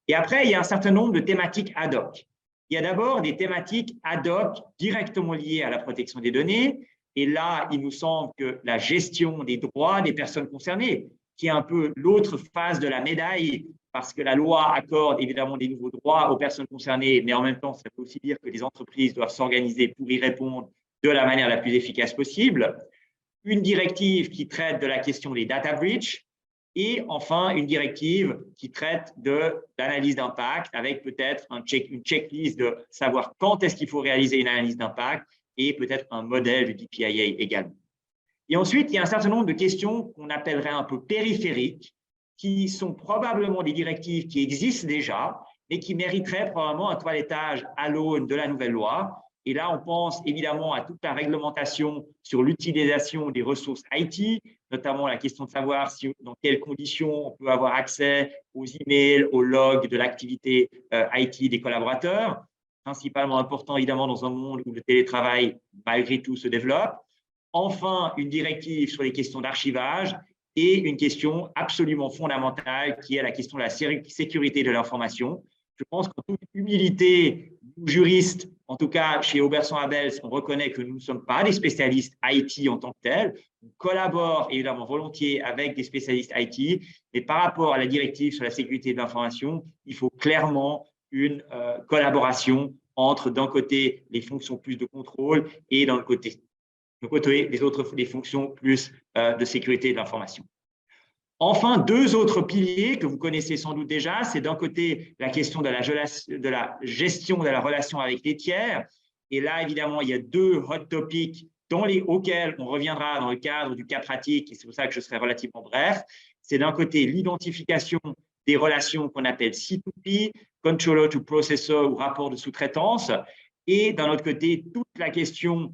Et après, il y a un certain nombre de thématiques ad hoc. Il y a d'abord des thématiques ad hoc directement liées à la protection des données. Et là, il nous semble que la gestion des droits des personnes concernées, qui est un peu l'autre face de la médaille, parce que la loi accorde évidemment des nouveaux droits aux personnes concernées, mais en même temps, ça veut aussi dire que les entreprises doivent s'organiser pour y répondre de la manière la plus efficace possible. Une directive qui traite de la question des data breach, et enfin, une directive qui traite de l'analyse d'impact avec peut-être une checklist de savoir quand est-ce qu'il faut réaliser une analyse d'impact et peut-être un modèle du DPIA également. Et ensuite, il y a un certain nombre de questions qu'on appellerait un peu périphériques, qui sont probablement des directives qui existent déjà et qui mériteraient probablement un toilettage à l'aune de la nouvelle loi. Et là, on pense évidemment à toute la réglementation sur l'utilisation des ressources IT, notamment la question de savoir dans quelles conditions on peut avoir accès aux emails, aux logs de l'activité IT des collaborateurs, principalement important évidemment dans un monde où le télétravail, malgré tout, se développe. Enfin, une directive sur les questions d'archivage et une question absolument fondamentale qui est la question de la sécurité de l'information. Je pense qu'en toute humilité, nous juristes, en tout cas chez Oberson Abels, on reconnaît que nous ne sommes pas des spécialistes IT en tant que tels. On collabore évidemment volontiers avec des spécialistes IT, mais par rapport à la directive sur la sécurité de l'information, il faut clairement une collaboration entre, d'un côté, les fonctions plus de contrôle et d'un côté les fonctions plus de sécurité de l'information. Enfin, deux autres piliers que vous connaissez sans doute déjà, c'est d'un côté la question de la gestion de la relation avec les tiers. Et là, évidemment, il y a deux hot topics auxquels on reviendra dans le cadre du cas pratique, et c'est pour ça que je serai relativement bref. C'est d'un côté l'identification des relations qu'on appelle C2P, Controller to Processor ou rapport de sous-traitance, et d'un autre côté, toute la question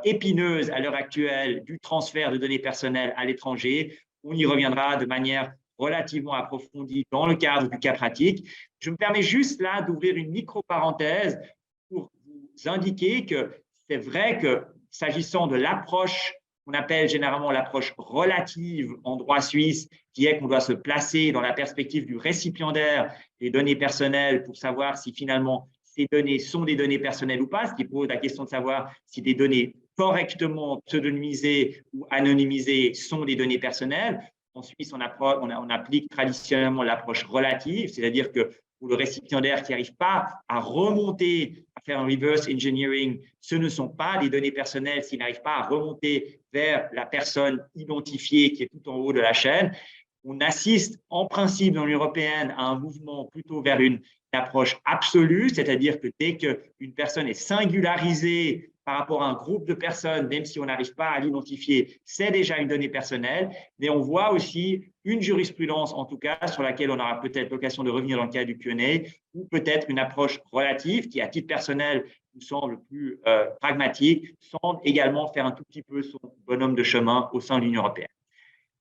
épineuse à l'heure actuelle du transfert de données personnelles à l'étranger. On y reviendra de manière relativement approfondie dans le cadre du cas pratique. Je me permets juste là d'ouvrir une micro-parenthèse pour vous indiquer que c'est vrai que s'agissant de l'approche qu'on appelle généralement l'approche relative en droit suisse, qui est qu'on doit se placer dans la perspective du récipiendaire des données personnelles pour savoir si finalement ces données sont des données personnelles ou pas, ce qui pose la question de savoir si des données correctement pseudonymisées ou anonymisées sont des données personnelles. En Suisse, on applique traditionnellement l'approche relative, c'est-à-dire que pour le récipiendaire qui n'arrive pas à remonter, à faire un reverse engineering, ce ne sont pas des données personnelles s'il n'arrive pas à remonter vers la personne identifiée qui est tout en haut de la chaîne. On assiste en principe dans l'Union européenne à un mouvement plutôt vers une approche absolue, c'est-à-dire que dès qu'une personne est singularisée par rapport à un groupe de personnes, même si on n'arrive pas à l'identifier, c'est déjà une donnée personnelle. Mais on voit aussi une jurisprudence, en tout cas, sur laquelle on aura peut-être l'occasion de revenir dans le cas du Q&A, ou peut-être une approche relative qui, à titre personnel, nous semble plus pragmatique, semble également faire un tout petit peu son bonhomme de chemin au sein de l'Union européenne.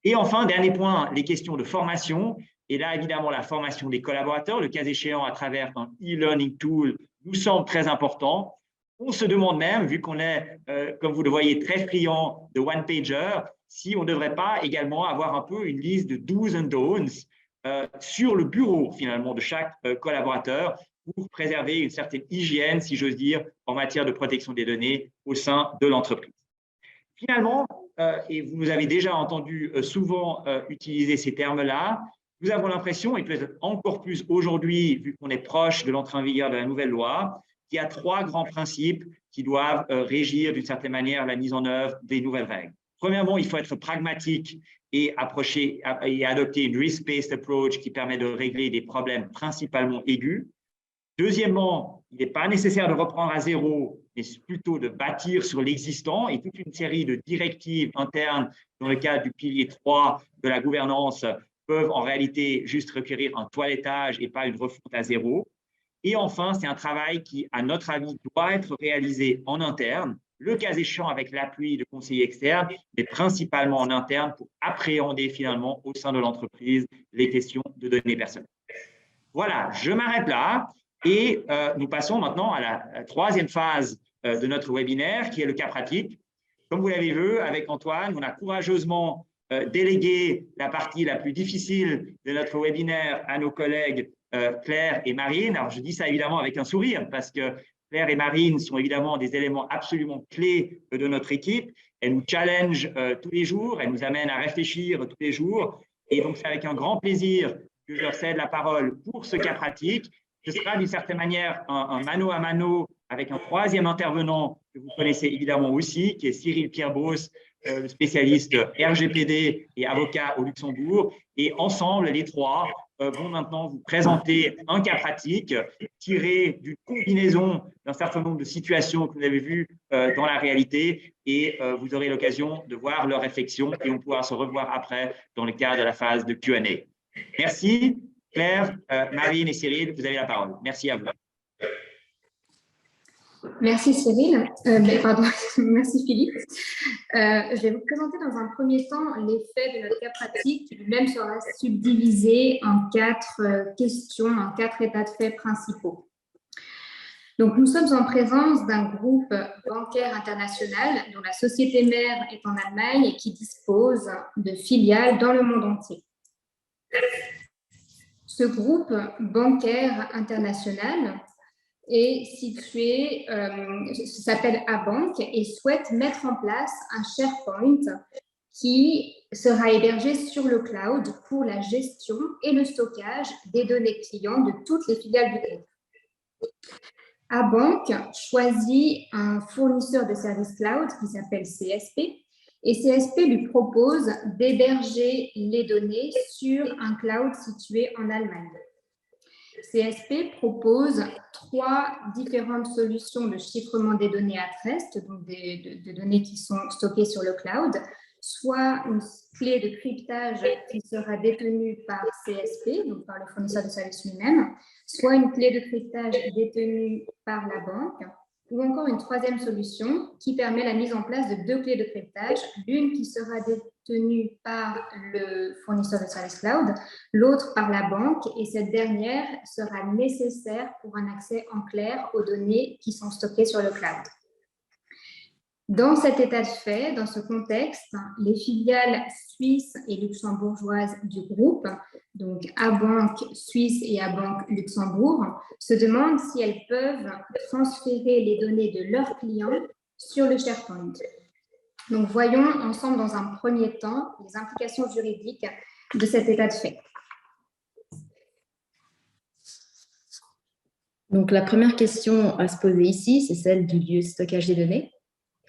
Et enfin, dernier point, les questions de formation. Et là, évidemment, la formation des collaborateurs, le cas échéant à travers un e-learning tool, nous semble très important. On se demande même, vu qu'on est, comme vous le voyez, très friand de one-pager, si on ne devrait pas également avoir un peu une liste de do's and don'ts sur le bureau, finalement, de chaque collaborateur pour préserver une certaine hygiène, si j'ose dire, en matière de protection des données au sein de l'entreprise. Finalement, et vous nous avez déjà entendu souvent utiliser ces termes-là, nous avons l'impression, et peut-être encore plus aujourd'hui, vu qu'on est proche de l'entrée en vigueur de la nouvelle loi, qu'il y a trois grands principes qui doivent régir d'une certaine manière la mise en œuvre des nouvelles règles. Premièrement, il faut être pragmatique et adopter une risk-based approach qui permet de régler des problèmes principalement aigus. Deuxièmement, il n'est pas nécessaire de reprendre à zéro, mais plutôt de bâtir sur l'existant et toute une série de directives internes dans le cadre du pilier 3 de la gouvernance peuvent en réalité juste requérir un toilettage et pas une refonte à zéro. Et enfin, c'est un travail qui, à notre avis, doit être réalisé en interne, le cas échéant avec l'appui de conseillers externes, mais principalement en interne pour appréhender finalement au sein de l'entreprise les questions de données personnelles. Voilà, je m'arrête là et nous passons maintenant à la troisième phase de notre webinaire qui est le cas pratique. Comme vous l'avez vu, avec Antoine, on a courageusement délégué la partie la plus difficile de notre webinaire à nos collègues Claire et Marine. Alors, je dis ça évidemment avec un sourire parce que Claire et Marine sont évidemment des éléments absolument clés de notre équipe. Elles nous challengent tous les jours, elles nous amènent à réfléchir tous les jours. Et donc, c'est avec un grand plaisir que je leur cède la parole pour ce cas pratique. Ce sera d'une certaine manière un mano à mano avec un troisième intervenant que vous connaissez évidemment aussi, qui est Cyril Pierre-Beauce, le spécialiste RGPD et avocat au Luxembourg. Et ensemble, les trois vont maintenant vous présenter un cas pratique tiré d'une combinaison d'un certain nombre de situations que vous avez vues dans la réalité et vous aurez l'occasion de voir leurs réflexions et on pourra se revoir après dans le cadre de la phase de Q&A. Merci. Claire, Marine et Cyril, vous avez la parole. Merci à vous. Merci Cyril, merci Philippe. Je vais vous présenter dans un premier temps l'effet de notre cas pratique qui lui-même sera subdivisé en 4 questions, en 4 états de fait principaux. Donc, nous sommes en présence d'un groupe bancaire international dont la société mère est en Allemagne et qui dispose de filiales dans le monde entier. Ce groupe bancaire international est situé, s'appelle Abank et souhaite mettre en place un SharePoint qui sera hébergé sur le cloud pour la gestion et le stockage des données clients de toutes les filiales du groupe. Abank choisit un fournisseur de services cloud qui s'appelle CSP et CSP lui propose d'héberger les données sur un cloud situé en Allemagne. CSP propose 3 différentes solutions de chiffrement des données at rest, donc des données qui sont stockées sur le cloud, soit une clé de cryptage qui sera détenue par CSP, donc par le fournisseur de services lui-même, soit une clé de cryptage détenue par la banque, ou encore une troisième solution qui permet la mise en place de 2 clés de cryptage, l'une qui sera détenue par le fournisseur de services cloud, l'autre par la banque, et cette dernière sera nécessaire pour un accès en clair aux données qui sont stockées sur le cloud. Dans cet état de fait, dans ce contexte, les filiales suisses et luxembourgeoises du groupe, donc Abank Suisse et Abank Luxembourg, se demandent si elles peuvent transférer les données de leurs clients sur le SharePoint. Donc, voyons ensemble dans un premier temps les implications juridiques de cet état de fait. Donc, la première question à se poser ici, c'est celle du lieu de stockage des données.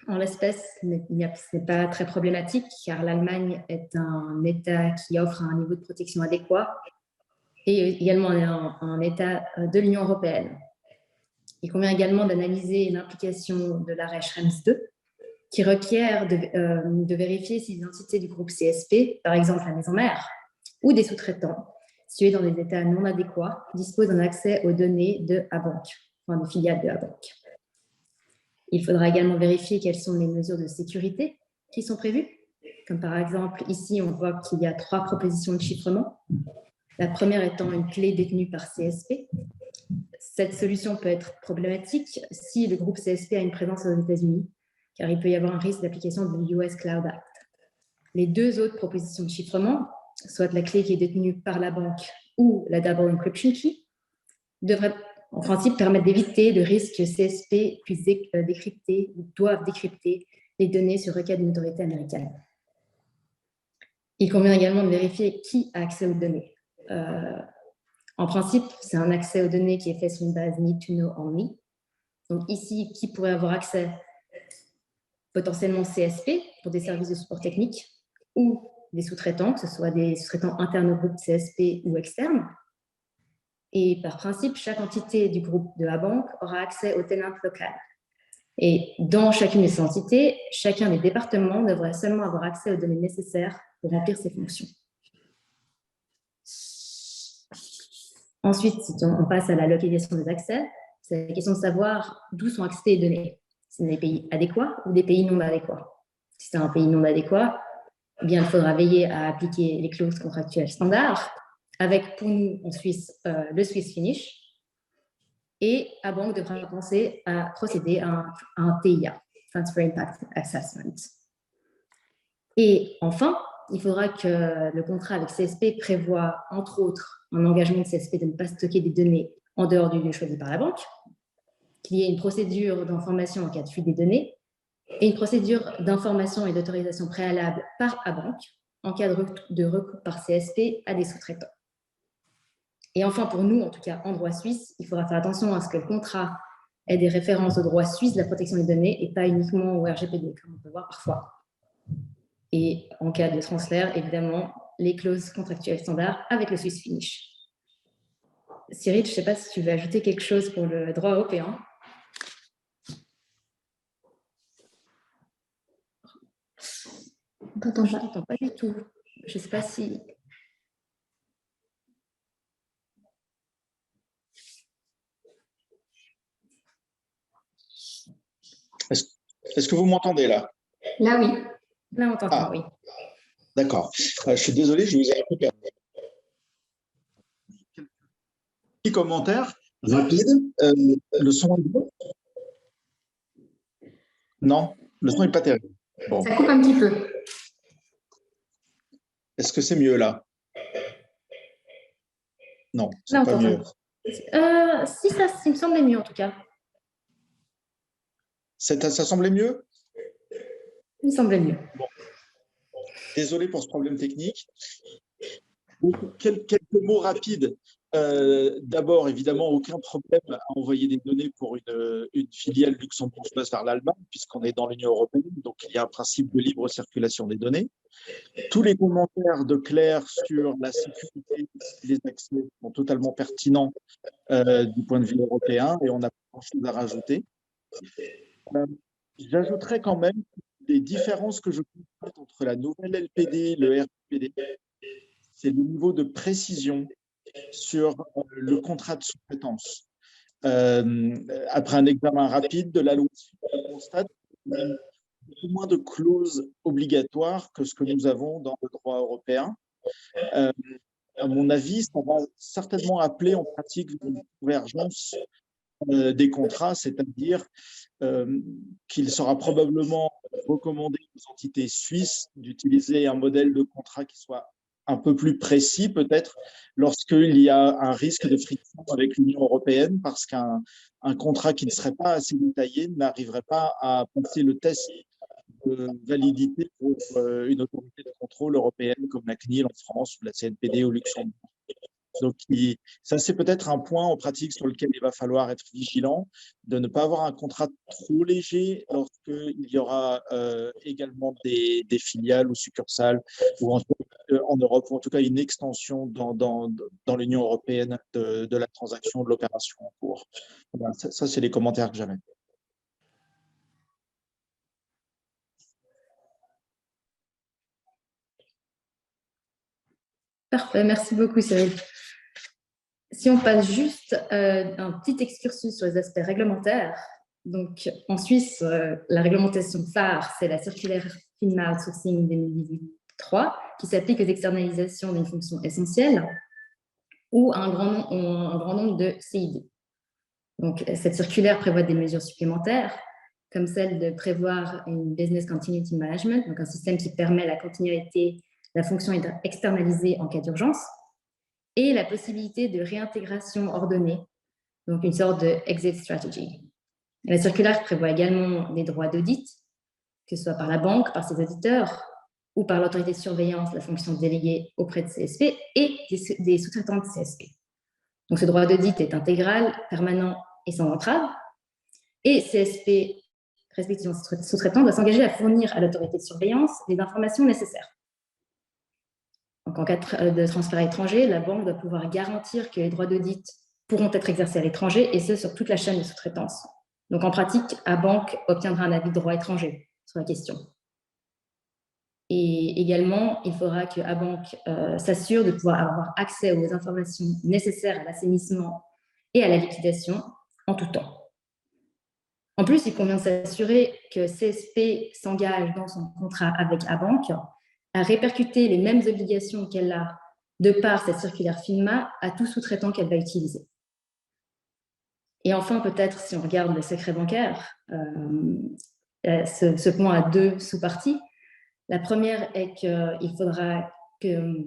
En l'espèce, ce n'est pas très problématique car l'Allemagne est un État qui offre un niveau de protection adéquat et également un État de l'Union européenne. Il convient également d'analyser l'implication de l'arrêt Schrems II qui requiert de vérifier si les entités du groupe CSP, par exemple la maison mère, ou des sous-traitants situés dans des États non adéquats, disposent d'un accès aux données de Abank, enfin des filiales de Abank. Il faudra également vérifier quelles sont les mesures de sécurité qui sont prévues. Comme par exemple, ici, on voit qu'il y a 3 propositions de chiffrement. La première étant une clé détenue par CSP. Cette solution peut être problématique si le groupe CSP a une présence aux États-Unis, car il peut y avoir un risque d'application du US Cloud Act. Les 2 autres propositions de chiffrement, soit la clé qui est détenue par la banque ou la Double Encryption Key, devraient en principe permettre d'éviter le risque que CSP puisse décrypter ou doivent décrypter les données sur requête d'une autorité américaine. Il convient également de vérifier qui a accès aux données. En principe, c'est un accès aux données qui est fait sur une base need to know only. Donc ici, qui pourrait avoir accès? Potentiellement CSP pour des services de support technique ou des sous-traitants, que ce soit des sous-traitants internes au groupe CSP ou externes. Et par principe, chaque entité du groupe de Abank aura accès au tenant local. Et dans chacune de ces entités, chacun des départements devrait seulement avoir accès aux données nécessaires pour remplir ses fonctions. Ensuite, si on passe à la localisation des accès, c'est la question de savoir d'où sont accessées les données. C'est des pays adéquats ou des pays non adéquats. Si c'est un pays non adéquat, eh bien, il faudra veiller à appliquer les clauses contractuelles standards, avec pour nous en Suisse le Swiss Finish, et la banque devra penser à procéder à un TIA, Transfer Impact Assessment. Et enfin, il faudra que le contrat avec CSP prévoie, entre autres, un engagement de CSP de ne pas stocker des données en dehors du lieu choisi par la banque, qu'il y ait une procédure d'information en cas de fuite des données et une procédure d'information et d'autorisation préalable par banque en cas de recours par CSP à des sous-traitants. Et enfin, pour nous, en tout cas en droit suisse, il faudra faire attention à ce que le contrat ait des références au droit suisse de la protection des données et pas uniquement au RGPD, comme on peut voir parfois. Et en cas de transfert, évidemment, les clauses contractuelles standards avec le Swiss Finish. Cyril, je ne sais pas si tu veux ajouter quelque chose pour le droit européen. Je ne t'entends pas du tout. Je ne sais pas si... Est-ce que vous m'entendez là? Là, oui. Là, on t'entend, oui. D'accord. Je suis désolé, je vous ai un peu perdu. Petit commentaire rapide. Le son est bon? Non, le son n'est pas terrible. Bon. Ça coupe un petit peu. Est-ce que c'est mieux là? Non, c'est pas mieux. Si, ça me semblait mieux en tout cas. Ça semblait mieux? Il me semblait mieux. Bon. Désolé pour ce problème technique. Quelques mots rapides. D'abord, évidemment, aucun problème à envoyer des données pour une filiale luxembourgeoise vers l'Allemagne, puisqu'on est dans l'Union européenne, donc il y a un principe de libre circulation des données. Tous les commentaires de Claire sur la sécurité des accès sont totalement pertinents du point de vue européen, et on n'a pas grand-chose à rajouter. J'ajouterais quand même des différences que je constate entre la nouvelle LPD et le RGPD. C'est le niveau de précision sur le contrat de sous-traitance. Après un examen rapide de la loi, on constate beaucoup moins de clauses obligatoires que ce que nous avons dans le droit européen. À mon avis, ça va certainement appeler en pratique une convergence des contrats, c'est-à-dire qu'il sera probablement recommandé aux entités suisses d'utiliser un modèle de contrat qui soit un peu plus précis peut-être lorsqu'il y a un risque de friction avec l'Union européenne, parce qu'un contrat qui ne serait pas assez détaillé n'arriverait pas à passer le test de validité pour une autorité de contrôle européenne comme la CNIL en France ou la CNPD au Luxembourg. Donc, ça, c'est peut-être un point en pratique sur lequel il va falloir être vigilant, de ne pas avoir un contrat trop léger lorsqu'il y aura également des filiales ou succursales ou en Europe, ou en tout cas une extension dans l'Union européenne de la transaction, de l'opération en cours. Voilà, ça c'est les commentaires que j'avais. Parfait, merci beaucoup Cyril. Si on passe juste un petit excursus sur les aspects réglementaires, donc en Suisse, la réglementation phare, c'est la circulaire FINMA Outsourcing 2018-3 qui s'applique aux externalisations d'une fonction essentielle ou à un grand nombre de CID. Donc, cette circulaire prévoit des mesures supplémentaires, comme celle de prévoir une Business Continuity Management, donc un système qui permet la continuité de la fonction externalisée en cas d'urgence, et la possibilité de réintégration ordonnée, donc une sorte de exit strategy. La circulaire prévoit également des droits d'audit, que ce soit par la banque, par ses auditeurs, ou par l'autorité de surveillance de la fonction déléguée auprès de CSP et des sous-traitants de CSP. Donc ce droit d'audit est intégral, permanent et sans entrave, et CSP, respectivement sous-traitant, doit s'engager à fournir à l'autorité de surveillance les informations nécessaires. Donc, en cas de transfert à l'étranger, la banque doit pouvoir garantir que les droits d'audit pourront être exercés à l'étranger, et ce, sur toute la chaîne de sous-traitance. Donc, en pratique, la banque obtiendra un avis de droit étranger sur la question. Et également, il faudra que Abank s'assure de pouvoir avoir accès aux informations nécessaires à l'assainissement et à la liquidation en tout temps. En plus, il convient de s'assurer que CSP s'engage dans son contrat avec Abank à répercuter les mêmes obligations qu'elle a de par cette circulaire FINMA à tout sous-traitant qu'elle va utiliser. Et enfin, peut-être, si on regarde le secret bancaire, ce point a deux sous-parties. La première est qu'il faudra que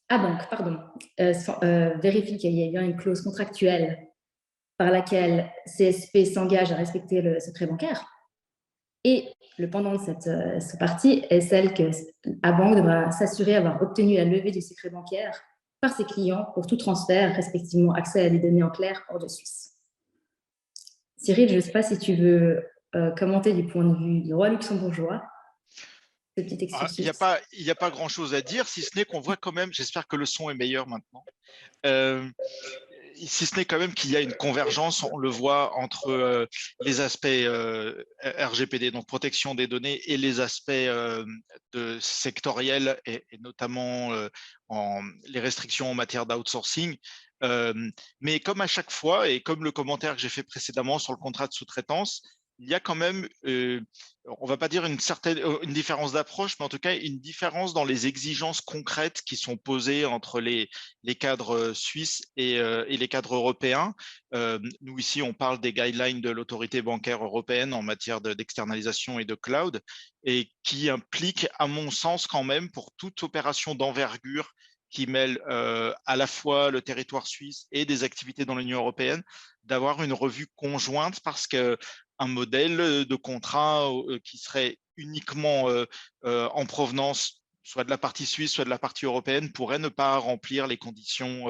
Abank vérifie qu'il y a bien une clause contractuelle par laquelle CSP s'engage à respecter le secret bancaire. Et le pendant de cette sous-partie est celle que Abank devra s'assurer d'avoir obtenu la levée du secret bancaire par ses clients pour tout transfert, respectivement accès à des données en clair hors de Suisse. Cyril, je ne sais pas si tu veux commenter du point de vue du roi luxembourgeois. Il n'y a pas grand-chose à dire, si ce n'est qu'on voit quand même, j'espère que le son est meilleur maintenant, si ce n'est quand même qu'il y a une convergence, on le voit, entre les aspects RGPD, donc protection des données, et les aspects sectoriels, et notamment les restrictions en matière d'outsourcing. Mais comme à chaque fois, et comme le commentaire que j'ai fait précédemment sur le contrat de sous-traitance, il y a quand même, on ne va pas dire une différence d'approche, mais en tout cas une différence dans les exigences concrètes qui sont posées entre les cadres suisses et les cadres européens. Nous, ici, on parle des guidelines de l'autorité bancaire européenne en matière d'externalisation et de cloud, et qui impliquent, à mon sens, quand même, pour toute opération d'envergure qui mêle à la fois le territoire suisse et des activités dans l'Union européenne, d'avoir une revue conjointe, parce qu'un modèle de contrat qui serait uniquement en provenance soit de la partie suisse, soit de la partie européenne, pourrait ne pas remplir les conditions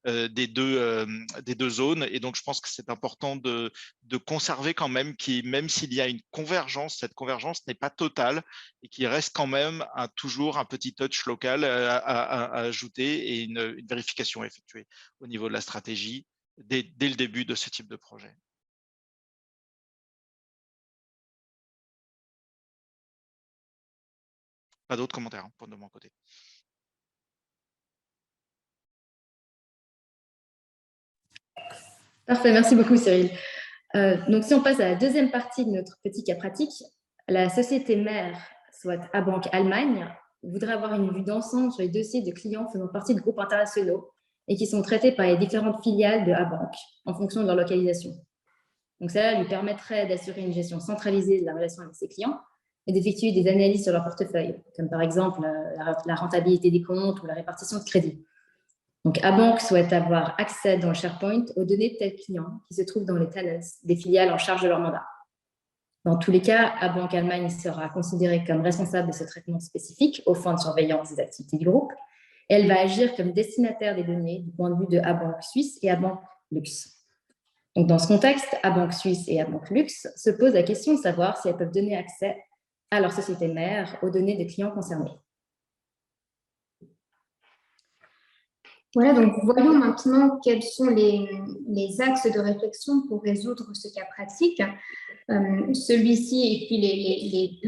des deux zones. Et donc, je pense que c'est important de conserver quand même, même s'il y a une convergence, cette convergence n'est pas totale et qu'il reste quand même toujours un petit touch local à ajouter et une vérification effectuée au niveau de la stratégie dès le début de ce type de projet. Pas d'autres commentaires de mon côté. Parfait, merci beaucoup Cyril. Donc si on passe à la deuxième partie de notre petit cas pratique, la société mère, soit Abank Allemagne, voudrait avoir une vue d'ensemble sur les dossiers de clients faisant partie de groupes internationaux et qui sont traités par les différentes filiales de Abank en fonction de leur localisation. Donc cela lui permettrait d'assurer une gestion centralisée de la relation avec ses clients et d'effectuer des analyses sur leur portefeuille, comme par exemple la rentabilité des comptes ou la répartition de crédit. Donc, Abank souhaite avoir accès dans le SharePoint aux données de tels clients qui se trouvent dans les tenants des filiales en charge de leur mandat. Dans tous les cas, Abank Allemagne sera considérée comme responsable de ce traitement spécifique aux fins de surveillance des activités du groupe, et elle va agir comme destinataire des données du point de vue de Abank Suisse et Abank Lux. Donc, dans ce contexte, Abank Suisse et Abank Lux se posent la question de savoir si elles peuvent donner accès à leur société mère aux données des clients concernés. Voilà, donc voyons maintenant quels sont les axes de réflexion pour résoudre ce cas pratique. Celui-ci et puis les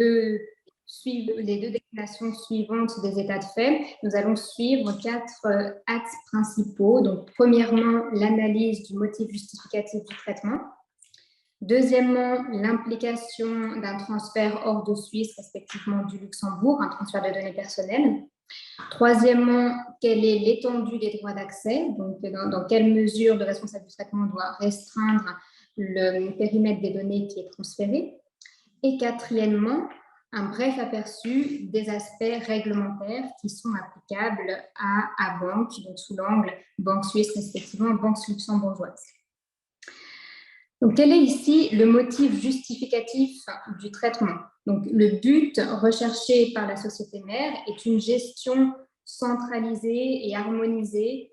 deux déclinations suivantes des états de fait. Nous allons suivre 4 axes principaux. Donc, premièrement, l'analyse du motif justificatif du traitement. Deuxièmement, l'implication d'un transfert hors de Suisse, respectivement du Luxembourg, un transfert de données personnelles. Troisièmement, quelle est l'étendue des droits d'accès, donc dans quelle mesure le responsable du traitement doit restreindre le périmètre des données qui est transféré. Et quatrièmement, un bref aperçu des aspects réglementaires qui sont applicables à Abank, donc sous l'angle banque suisse, respectivement banque luxembourgeoise. Donc, quel est ici le motif justificatif du traitement? Donc, le but recherché par la société mère est une gestion centralisée et harmonisée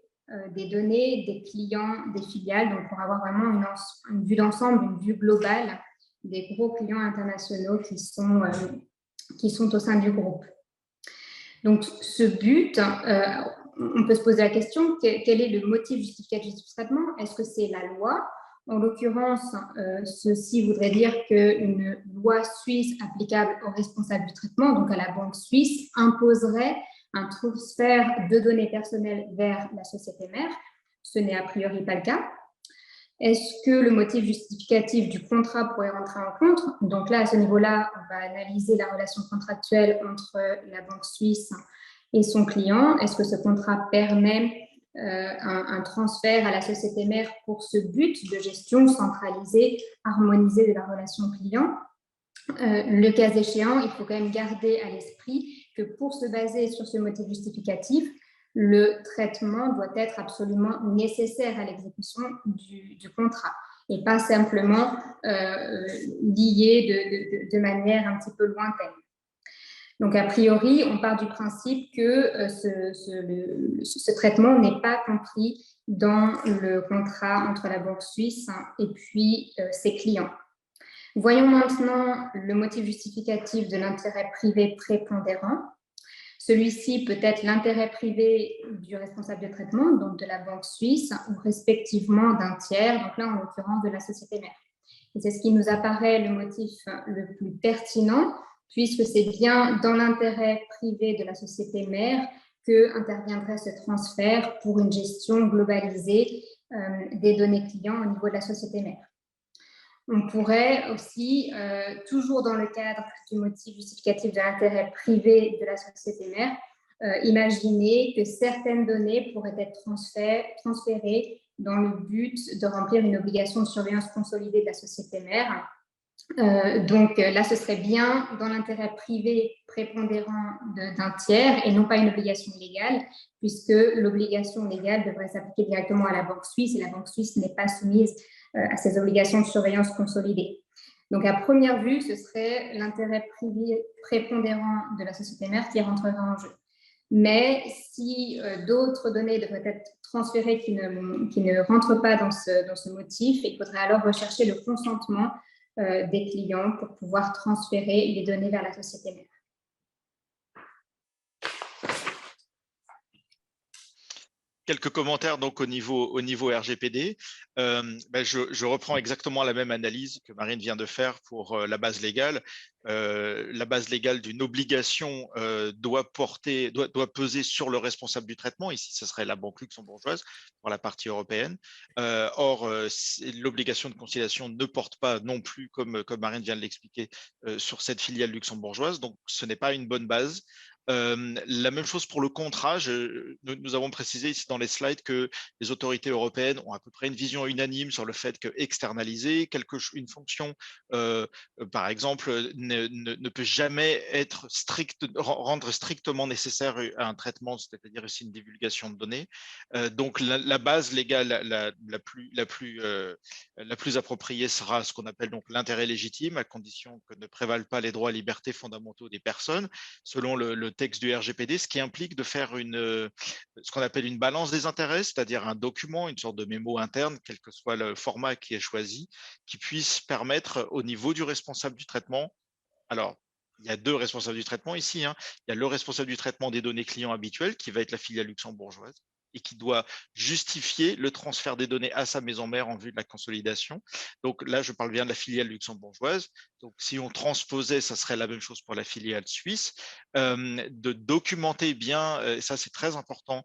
des données des clients des filiales, donc pour avoir vraiment une vue d'ensemble, une vue globale des gros clients internationaux qui sont au sein du groupe. Donc, ce but, on peut se poser la question, quel est le motif justificatif du traitement? Est-ce que c'est la loi En l'occurrence, ceci voudrait dire qu'une loi suisse applicable aux responsables du traitement, donc à la banque suisse, imposerait un transfert de données personnelles vers la société mère. Ce n'est a priori pas le cas. Est-ce que le motif justificatif du contrat pourrait rentrer en compte? Donc là, à ce niveau-là, on va analyser la relation contractuelle entre la banque suisse et son client. Est-ce que ce contrat permet un transfert à la société mère pour ce but de gestion centralisée, harmonisée de la relation client? Le cas échéant, il faut quand même garder à l'esprit que pour se baser sur ce motif justificatif, le traitement doit être absolument nécessaire à l'exécution du contrat et pas simplement lié de manière un petit peu lointaine. Donc, a priori, on part du principe que ce traitement n'est pas compris dans le contrat entre la banque suisse et puis ses clients. Voyons maintenant le motif justificatif de l'intérêt privé prépondérant. Celui-ci peut être l'intérêt privé du responsable de traitement, donc de la banque suisse, ou respectivement d'un tiers, donc là en l'occurrence de la société mère. Et c'est ce qui nous apparaît le motif le plus pertinent, puisque c'est bien dans l'intérêt privé de la société mère que interviendrait ce transfert pour une gestion globalisée des données clients au niveau de la société mère. On pourrait aussi, toujours dans le cadre du motif justificatif de l'intérêt privé de la société mère, imaginer que certaines données pourraient être transférées dans le but de remplir une obligation de surveillance consolidée de la société mère. Donc là, ce serait bien dans l'intérêt privé prépondérant d'un tiers et non pas une obligation légale, puisque l'obligation légale devrait s'appliquer directement à la banque suisse et la banque suisse n'est pas soumise à ces obligations de surveillance consolidée. Donc à première vue, ce serait l'intérêt privé prépondérant de la société mère qui rentrerait en jeu. Mais si d'autres données devraient être transférées qui ne rentrent pas dans ce motif, il faudrait alors rechercher le consentement des clients pour pouvoir transférer les données vers la société mère. Quelques commentaires donc au niveau RGPD. Je reprends exactement la même analyse que Marine vient de faire pour la base légale. La base légale d'une obligation doit peser sur le responsable du traitement. Ici, ce serait la banque luxembourgeoise pour la partie européenne. Or, l'obligation de conciliation ne porte pas non plus, comme Marine vient de l'expliquer, sur cette filiale luxembourgeoise. Donc, ce n'est pas une bonne base. La même chose pour le contrat. Nous avons précisé ici dans les slides que les autorités européennes ont à peu près une vision unanime sur le fait que externaliser une fonction, par exemple, ne peut jamais être rendre strictement nécessaire à un traitement, c'est-à-dire ici une divulgation de données. Donc la base légale la plus appropriée sera ce qu'on appelle donc l'intérêt légitime, à condition que ne prévalent pas les droits et libertés fondamentaux des personnes, selon le texte du RGPD, ce qui implique de faire ce qu'on appelle une balance des intérêts, c'est-à-dire un document, une sorte de mémo interne, quel que soit le format qui est choisi, qui puisse permettre au niveau du responsable du traitement. Alors, il y a deux responsables du traitement ici. Il y a le responsable du traitement des données clients habituelles, qui va être la filiale luxembourgeoise, et qui doit justifier le transfert des données à sa maison mère en vue de la consolidation. Donc là, je parle bien de la filiale luxembourgeoise. Donc si on transposait, ça serait la même chose pour la filiale suisse. De documenter bien, et ça c'est très important,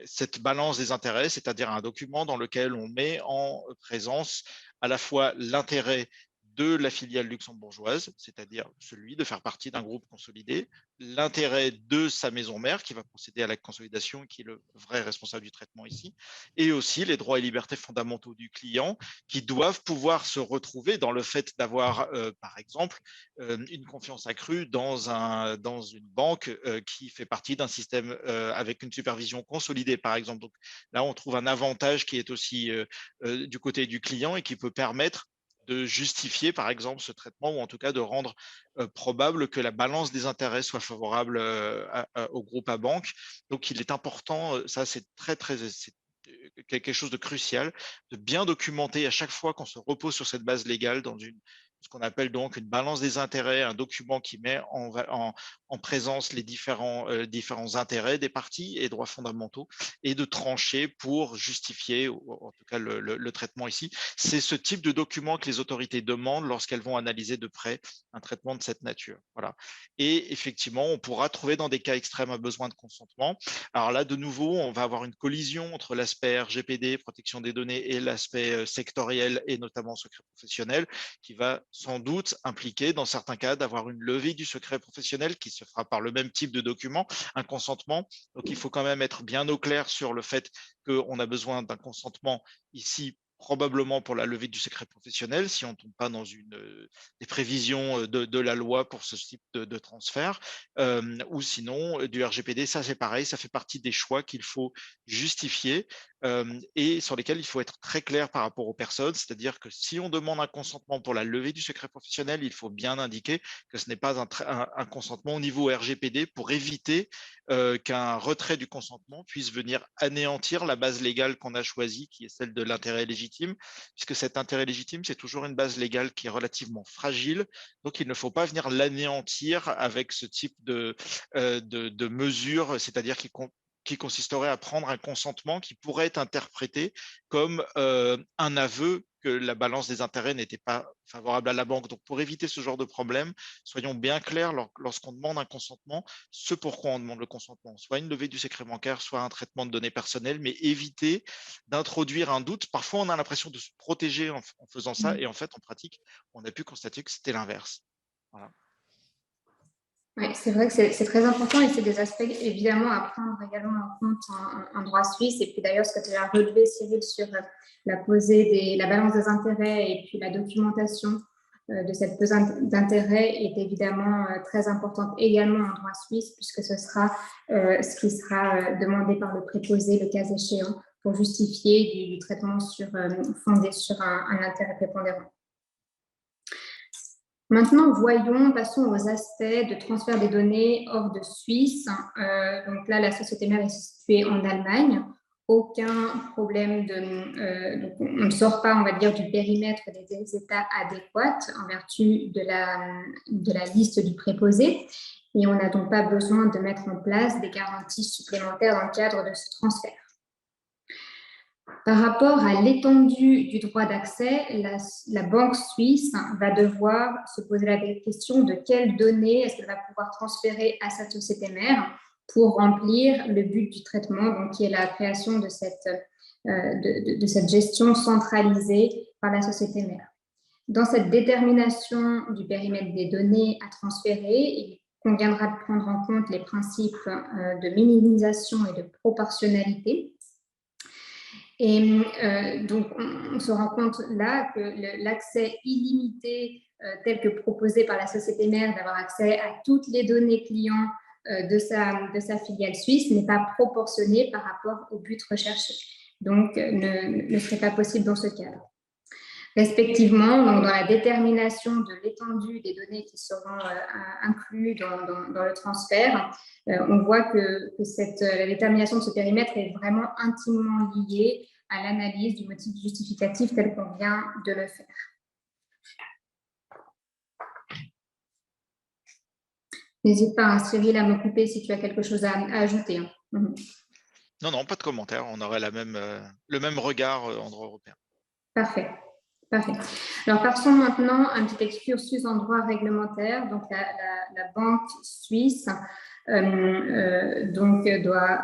cette balance des intérêts, c'est-à-dire un document dans lequel on met en présence à la fois l'intérêt de la filiale luxembourgeoise, c'est-à-dire celui de faire partie d'un groupe consolidé, l'intérêt de sa maison mère qui va procéder à la consolidation, qui est le vrai responsable du traitement ici, et aussi les droits et libertés fondamentaux du client qui doivent pouvoir se retrouver dans le fait d'avoir, par exemple, une confiance accrue dans une banque qui fait partie d'un système avec une supervision consolidée, par exemple. Donc là, on trouve un avantage qui est aussi du côté du client et qui peut permettre de justifier, par exemple, ce traitement ou en tout cas de rendre probable que la balance des intérêts soit favorable au groupe à banque. Donc, il est important, ça c'est c'est quelque chose de crucial, de bien documenter à chaque fois qu'on se repose sur cette base légale dans une ce qu'on appelle donc une balance des intérêts, un document qui met en présence les différents intérêts des parties et droits fondamentaux, et de trancher pour justifier, ou en tout cas le traitement ici. C'est ce type de document que les autorités demandent lorsqu'elles vont analyser de près un traitement de cette nature. Voilà. Et effectivement, on pourra trouver dans des cas extrêmes un besoin de consentement. Alors là, de nouveau, on va avoir une collision entre l'aspect RGPD, protection des données, et l'aspect sectoriel et notamment secret professionnel, qui va sans doute impliquer, dans certains cas, d'avoir une levée du secret professionnel qui se fera par le même type de document, un consentement. Donc, il faut quand même être bien au clair sur le fait qu'on a besoin d'un consentement ici, probablement pour la levée du secret professionnel, si on ne tombe pas dans des prévisions de la loi pour ce type de transfert, ou sinon du RGPD, ça c'est pareil, ça fait partie des choix qu'il faut justifier et sur lesquels il faut être très clair par rapport aux personnes, c'est-à-dire que si on demande un consentement pour la levée du secret professionnel, il faut bien indiquer que ce n'est pas un consentement au niveau RGPD pour éviter qu'un retrait du consentement puisse venir anéantir la base légale qu'on a choisie, qui est celle de l'intérêt légitime, puisque cet intérêt légitime, c'est toujours une base légale qui est relativement fragile, donc il ne faut pas venir l'anéantir avec ce type de mesures, c'est-à-dire qui consisterait à prendre un consentement qui pourrait être interprété comme un aveu que la balance des intérêts n'était pas favorable à la banque. Donc, pour éviter ce genre de problème, soyons bien clairs lorsqu'on demande un consentement, ce pourquoi on demande le consentement, soit une levée du secret bancaire, soit un traitement de données personnelles, mais éviter d'introduire un doute. Parfois, on a l'impression de se protéger en faisant ça, et en fait, en pratique, on a pu constater que c'était l'inverse. Voilà. Oui, c'est vrai que c'est très important et c'est des aspects évidemment à prendre également en compte en droit suisse. Et puis d'ailleurs, ce que tu as relevé, Cyril, sur la balance des intérêts et puis la documentation de cette pesante d'intérêts est évidemment très importante également en droit suisse, puisque ce sera ce qui sera demandé par le préposé, le cas échéant, pour justifier du traitement fondé sur un intérêt prépondérant. Maintenant, passons aux aspects de transfert des données hors de Suisse. Donc là, la société mère est située en Allemagne. Aucun problème donc on ne sort pas, on va dire, du périmètre des États adéquats en vertu de la liste du préposé. Et on n'a donc pas besoin de mettre en place des garanties supplémentaires dans le cadre de ce transfert. Par rapport à l'étendue du droit d'accès, la banque suisse va devoir se poser la question de quelles données est-ce qu'elle va pouvoir transférer à sa société mère pour remplir le but du traitement, donc qui est la création de cette gestion centralisée par la société mère. Dans cette détermination du périmètre des données à transférer, il conviendra de prendre en compte les principes de minimisation et de proportionnalité. Et donc, on se rend compte là que l'accès illimité tel que proposé par la société mère d'avoir accès à toutes les données clients de sa filiale suisse n'est pas proportionné par rapport au but recherché. Donc, ne serait pas possible dans ce cadre. Respectivement, donc dans la détermination de l'étendue des données qui seront incluses dans le transfert, on voit que la détermination de ce périmètre est vraiment intimement liée à l'analyse du motif justificatif tel qu'on vient de le faire. N'hésite pas, Cyril, à me couper si tu as quelque chose à ajouter. Non, pas de commentaire. On aurait le même regard en droit européen. Parfait. Alors, passons maintenant à un petit excursus en droit réglementaire. Donc, la banque suisse doit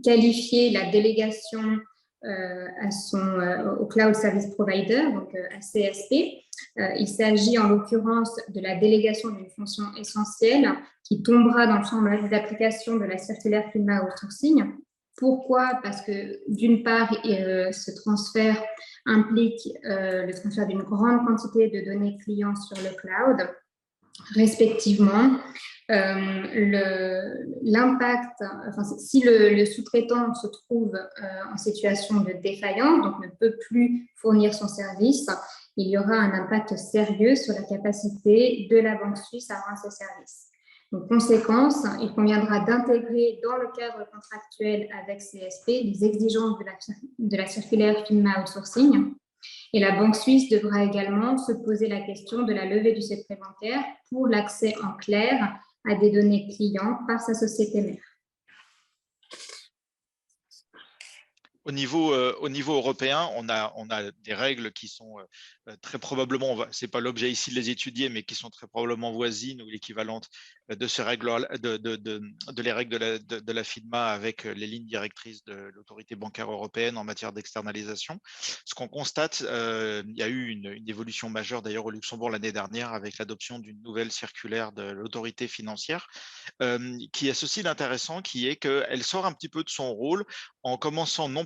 qualifier la délégation au Cloud Service Provider, donc à CSP. Il s'agit en l'occurrence de la délégation d'une fonction essentielle qui tombera dans le champ d'application de la circulaire FINMA outsourcing. Pourquoi? Parce que d'une part, ce transfert implique le transfert d'une grande quantité de données clients sur le cloud, respectivement. L'impact, si le sous-traitant se trouve en situation de défaillance, donc ne peut plus fournir son service, il y aura un impact sérieux sur la capacité de la banque suisse à rendre ses services. Donc, conséquence, il conviendra d'intégrer dans le cadre contractuel avec CSP les exigences de la circulaire FINMA outsourcing Et la Banque suisse devra également se poser la question de la levée du secret bancaire pour l'accès en clair à des données clients par sa société mère. Au niveau européen, on a des règles qui sont très probablement, ce n'est pas l'objet ici de les étudier, mais qui sont très probablement voisines ou l'équivalente de ces règles, les règles de la FINMA avec les lignes directrices de l'autorité bancaire européenne en matière d'externalisation. Ce qu'on constate, il y a eu une évolution majeure d'ailleurs au Luxembourg l'année dernière avec l'adoption d'une nouvelle circulaire de l'autorité financière qui a ceci d'intéressant, qui est qu'elle sort un petit peu de son rôle en commençant non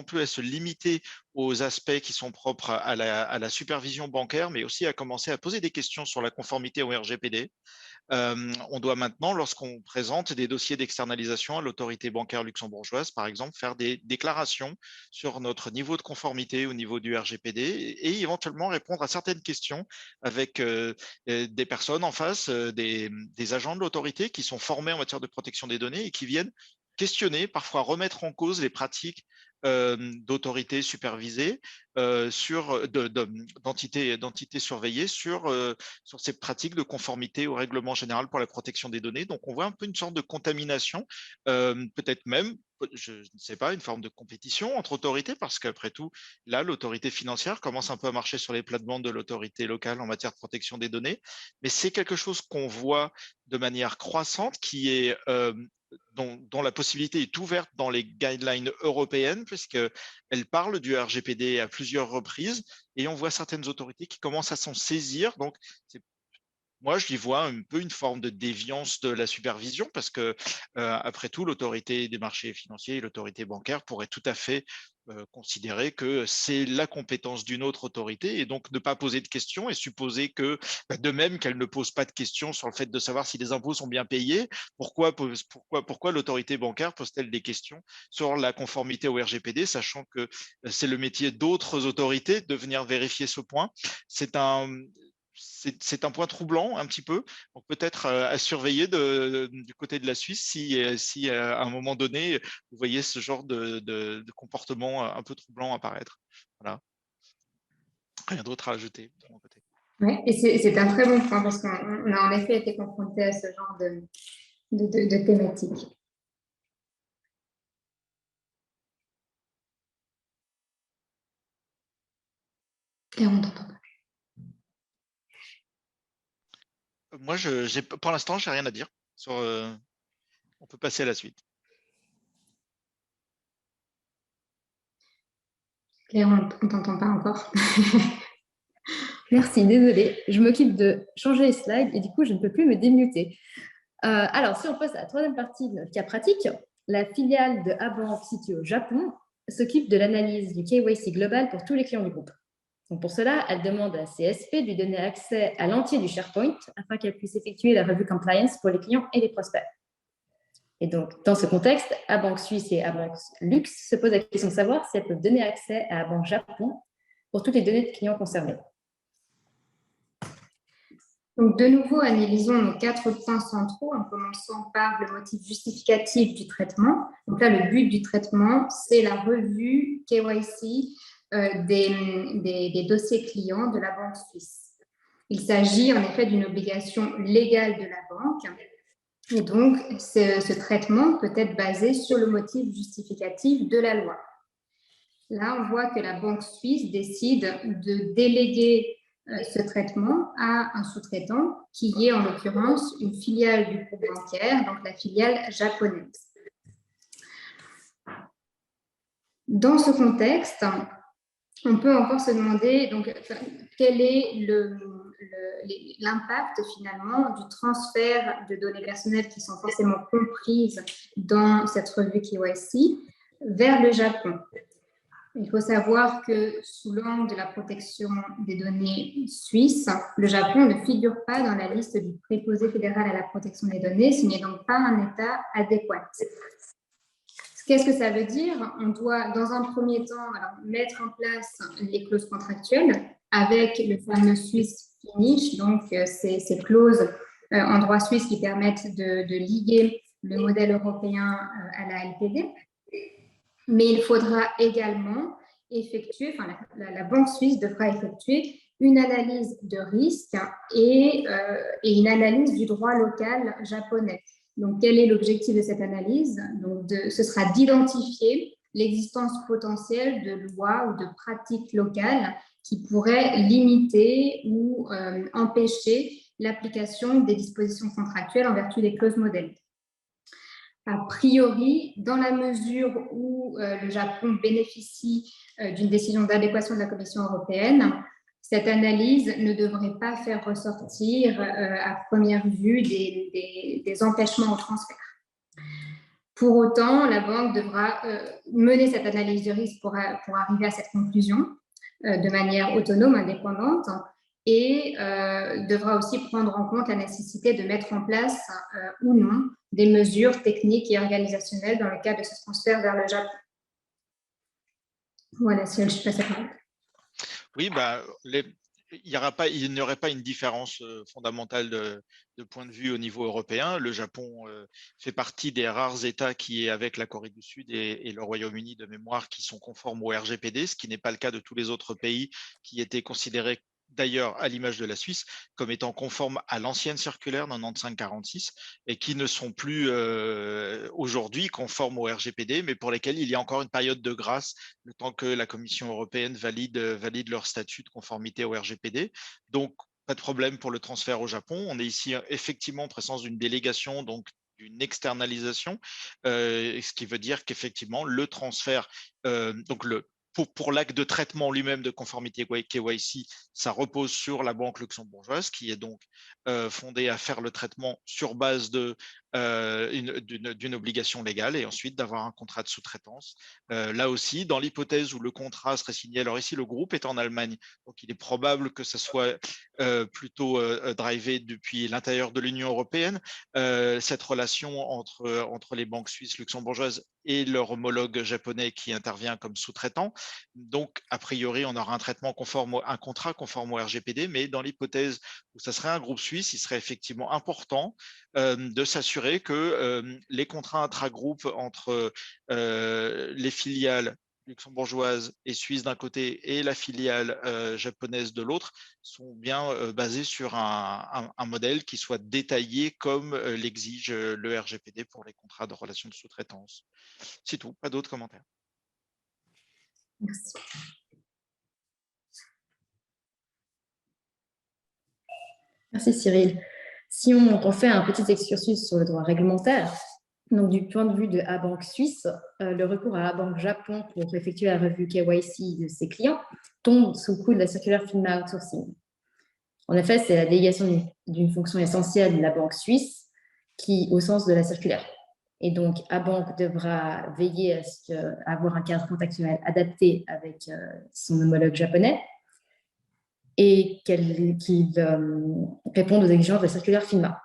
plus à se limiter aux aspects qui sont propres à la supervision bancaire, mais aussi à commencer à poser des questions sur la conformité au RGPD. On doit maintenant, lorsqu'on présente des dossiers d'externalisation à l'autorité bancaire luxembourgeoise, par exemple, faire des déclarations sur notre niveau de conformité au niveau du RGPD et éventuellement répondre à certaines questions avec des personnes en face, des agents de l'autorité qui sont formés en matière de protection des données et qui viennent questionner, parfois remettre en cause les pratiques d'autorités supervisées, d'entités surveillées sur ces pratiques de conformité au règlement général pour la protection des données. Donc, on voit un peu une sorte de contamination, peut-être même, je ne sais pas, une forme de compétition entre autorités, parce qu'après tout, là, l'autorité financière commence un peu à marcher sur les plates-bandes de l'autorité locale en matière de protection des données. Mais c'est quelque chose qu'on voit de manière croissante, qui est dont la possibilité est ouverte dans les guidelines européennes, puisqu'elle parle du RGPD à plusieurs reprises, et on voit certaines autorités qui commencent à s'en saisir. Donc, moi, je y vois un peu une forme de déviance de la supervision, parce que, après tout, l'autorité des marchés financiers et l'autorité bancaire pourraient tout à fait considérer que c'est la compétence d'une autre autorité et donc ne pas poser de questions et supposer que, de même qu'elle ne pose pas de questions sur le fait de savoir si les impôts sont bien payés, pourquoi l'autorité bancaire pose-t-elle des questions sur la conformité au RGPD, sachant que c'est le métier d'autres autorités de venir vérifier ce point. C'est un point troublant un petit peu, donc peut-être à surveiller du côté de la Suisse si à un moment donné, vous voyez ce genre de comportement un peu troublant apparaître. Voilà. Rien d'autre à ajouter de mon côté. Oui, et c'est un très bon point parce qu'on a en effet été confronté à ce genre de thématique. Et on t'entend pas. Moi, pour l'instant, je n'ai rien à dire. On peut passer à la suite. Claire, on ne t'entend pas encore. Merci, désolée. Je m'occupe de changer les slides et du coup, je ne peux plus me démuter. Alors, si on passe à la troisième partie de notre cas pratique, la filiale de Abank située au Japon s'occupe de l'analyse du KYC global pour tous les clients du groupe. Donc pour cela, elle demande à CSP de lui donner accès à l'entier du SharePoint afin qu'elle puisse effectuer la revue compliance pour les clients et les prospects. Et donc, dans ce contexte, Abank Suisse et Abank Lux se posent la question de savoir si elles peuvent donner accès à Abank Japon pour toutes les données de clients concernés. Donc, de nouveau, analysons nos 4 points centraux en commençant par le motif justificatif du traitement. Donc là, le but du traitement, c'est la revue KYC des dossiers clients de la banque suisse. Il s'agit en effet d'une obligation légale de la banque. Et donc, ce traitement peut être basé sur le motif justificatif de la loi. Là, on voit que la banque suisse décide de déléguer ce traitement à un sous-traitant qui est en l'occurrence une filiale du groupe bancaire, donc la filiale japonaise. Dans ce contexte, on peut encore se demander donc, quel est l'impact finalement du transfert de données personnelles qui sont forcément comprises dans cette revue KYC vers le Japon. Il faut savoir que sous l'angle de la protection des données suisses, le Japon ne figure pas dans la liste du préposé fédéral à la protection des données, ce n'est donc pas un État adéquat. Qu'est-ce que ça veut dire? On doit, dans un premier temps, mettre en place les clauses contractuelles avec le fameux Swiss Finish, donc ces clauses en droit suisse qui permettent de lier le modèle européen à la LPD. Mais il faudra également effectuer, enfin la banque suisse devra effectuer une analyse de risque et une analyse du droit local japonais. Donc, quel est l'objectif de cette analyse? Donc, ce sera d'identifier l'existence potentielle de lois ou de pratiques locales qui pourraient limiter ou empêcher l'application des dispositions contractuelles en vertu des clauses modèles. A priori, dans la mesure où le Japon bénéficie d'une décision d'adéquation de la Commission européenne, cette analyse ne devrait pas faire ressortir à première vue des empêchements au transfert. Pour autant, la banque devra mener cette analyse de risque pour arriver à cette conclusion de manière autonome, indépendante, et devra aussi prendre en compte la nécessité de mettre en place ou non des mesures techniques et organisationnelles dans le cadre de ce transfert vers le Japon. Voilà, si je passe à parole. Oui, il n'y aurait pas une différence fondamentale de point de vue au niveau européen. Le Japon fait partie des rares États qui, avec la Corée du Sud et le Royaume-Uni de mémoire, qui sont conformes au RGPD, ce qui n'est pas le cas de tous les autres pays qui étaient considérés, d'ailleurs à l'image de la Suisse, comme étant conformes à l'ancienne circulaire 9546 et qui ne sont plus aujourd'hui conformes au RGPD, mais pour lesquels il y a encore une période de grâce le temps que la Commission européenne valide leur statut de conformité au RGPD. Donc, pas de problème pour le transfert au Japon. On est ici effectivement en présence d'une délégation, donc d'une externalisation, ce qui veut dire qu'effectivement, le transfert, donc pour l'acte de traitement lui-même de conformité KYC, ça repose sur la banque luxembourgeoise qui est donc fondée à faire le traitement sur base d'une obligation légale et ensuite d'avoir un contrat de sous-traitance. Là aussi, dans l'hypothèse où le contrat serait signé, alors ici le groupe est en Allemagne, donc il est probable que ça soit plutôt drivé depuis l'intérieur de l'Union européenne. Cette relation entre les banques suisses, luxembourgeoises et leur homologue japonais qui intervient comme sous-traitant. Donc, a priori, on aura un contrat conforme au RGPD, mais dans l'hypothèse où ça serait un groupe suisse, il serait effectivement important de s'assurer que les contrats intra-groupes entre les filiales luxembourgeoise et suisse d'un côté et la filiale japonaise de l'autre sont bien basés sur un modèle qui soit détaillé comme l'exige le RGPD pour les contrats de relations de sous-traitance. C'est tout, pas d'autres commentaires. Merci. Merci Cyril. Si on refait un petit excursus sur le droit réglementaire, donc du point de vue de Abank Suisse, le recours à Abank Japon pour effectuer la revue KYC de ses clients tombe sous le coup de la circulaire FINMA Outsourcing. En effet, c'est la délégation d'une fonction essentielle de la banque suisse qui, au sens de la circulaire. Et donc, Abank devra veiller à avoir un cadre contractuel adapté avec son homologue japonais et qu'il réponde aux exigences de la circulaire FINMA.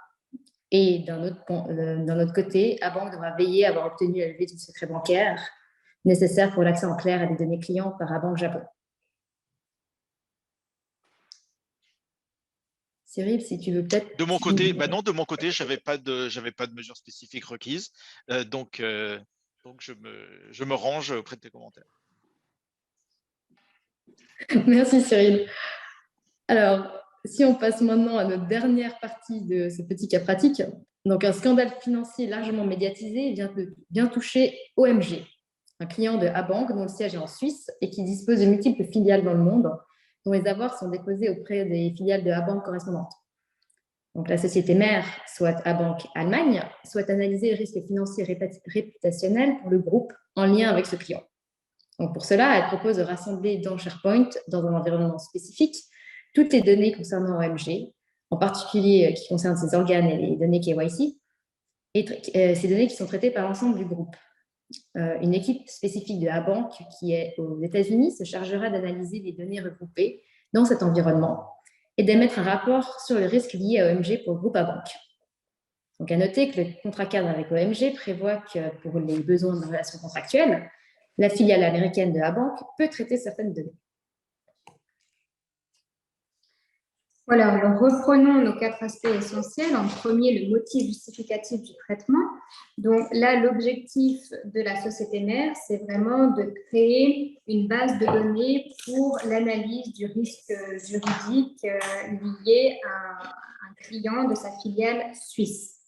Et d'un autre côté, Abank devra veiller à avoir obtenu la levée du secret bancaire nécessaire pour l'accès en clair à des données clients par Abank Japon. Cyril, si tu veux peut-être… De mon côté, non, de mon côté, je n'avais pas de mesures spécifiques requises, donc je me range auprès de tes commentaires. Merci Cyril. Alors, si on passe maintenant à notre dernière partie de ce petit cas pratique, donc un scandale financier largement médiatisé vient toucher OMG, un client de Abank dont le siège est en Suisse et qui dispose de multiples filiales dans le monde, dont les avoirs sont déposés auprès des filiales de Abank correspondantes. Donc, la société mère, soit Abank Allemagne, souhaite analyser les risques financiers réputationnels pour le groupe en lien avec ce client. Donc, pour cela, elle propose de rassembler dans SharePoint, dans un environnement spécifique, toutes les données concernant OMG, en particulier qui concernent ses organes et les données KYC, et ces données qui sont traitées par l'ensemble du groupe. Une équipe spécifique de Abank qui est aux États-Unis se chargera d'analyser les données regroupées dans cet environnement et d'émettre un rapport sur les risques liés à OMG pour le groupe Abank. Donc, à noter que le contrat cadre avec OMG prévoit que pour les besoins de relations contractuelles, la filiale américaine de Abank peut traiter certaines données. Voilà, alors reprenons nos 4 aspects essentiels. En premier, le motif justificatif du traitement. Donc là, l'objectif de la société mère, c'est vraiment de créer une base de données pour l'analyse du risque juridique lié à un client de sa filiale suisse.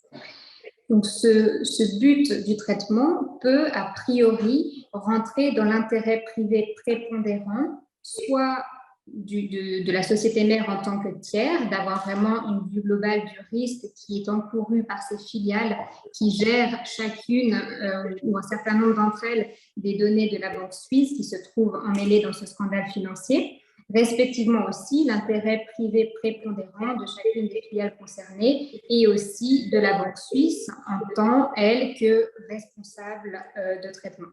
Donc ce but du traitement peut a priori rentrer dans l'intérêt privé prépondérant, soit de la société mère en tant que tiers, d'avoir vraiment une vue globale du risque qui est encouru par ses filiales qui gèrent chacune ou un certain nombre d'entre elles des données de la banque suisse qui se trouvent emmêlées dans ce scandale financier, respectivement aussi l'intérêt privé prépondérant de chacune des filiales concernées et aussi de la banque suisse en tant, elle, que responsable de traitement.